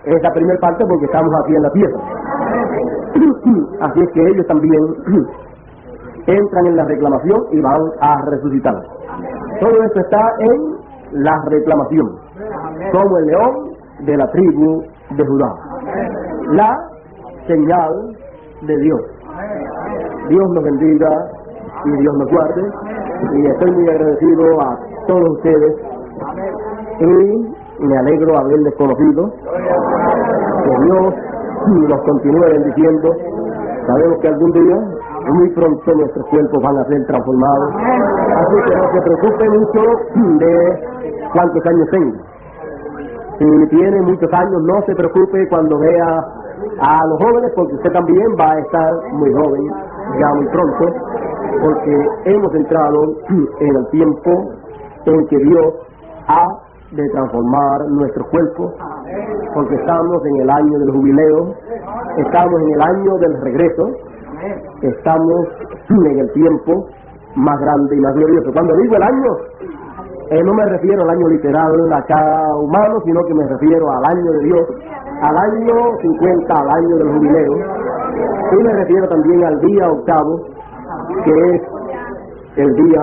Speaker 1: esa primera parte porque estamos aquí en la tierra. Así es que ellos también entran en la reclamación y van a resucitar. Todo esto está en la reclamación, como el león de la tribu de Judá. La señal de Dios. Dios nos bendiga y Dios nos guarde. Y estoy muy agradecido a todos ustedes. Y me alegro haberles conocido. Que Dios los continúe bendiciendo. Sabemos que algún día, muy pronto, nuestros cuerpos van a ser transformados. Así que no se preocupe mucho de cuántos años tenga. Si tiene muchos años, no se preocupe cuando vea a los jóvenes, porque usted también va a estar muy joven ya muy pronto, porque hemos entrado en el tiempo en que Dios ha de transformar nuestros cuerpos, porque estamos en el año del jubileo, estamos en el año del regreso, estamos en el tiempo más grande y más glorioso. Cuando digo el año, no me refiero al año literal acá humano, sino que me refiero al año de Dios, al año 50, al año del jubileo, y me refiero también al día octavo, que es el día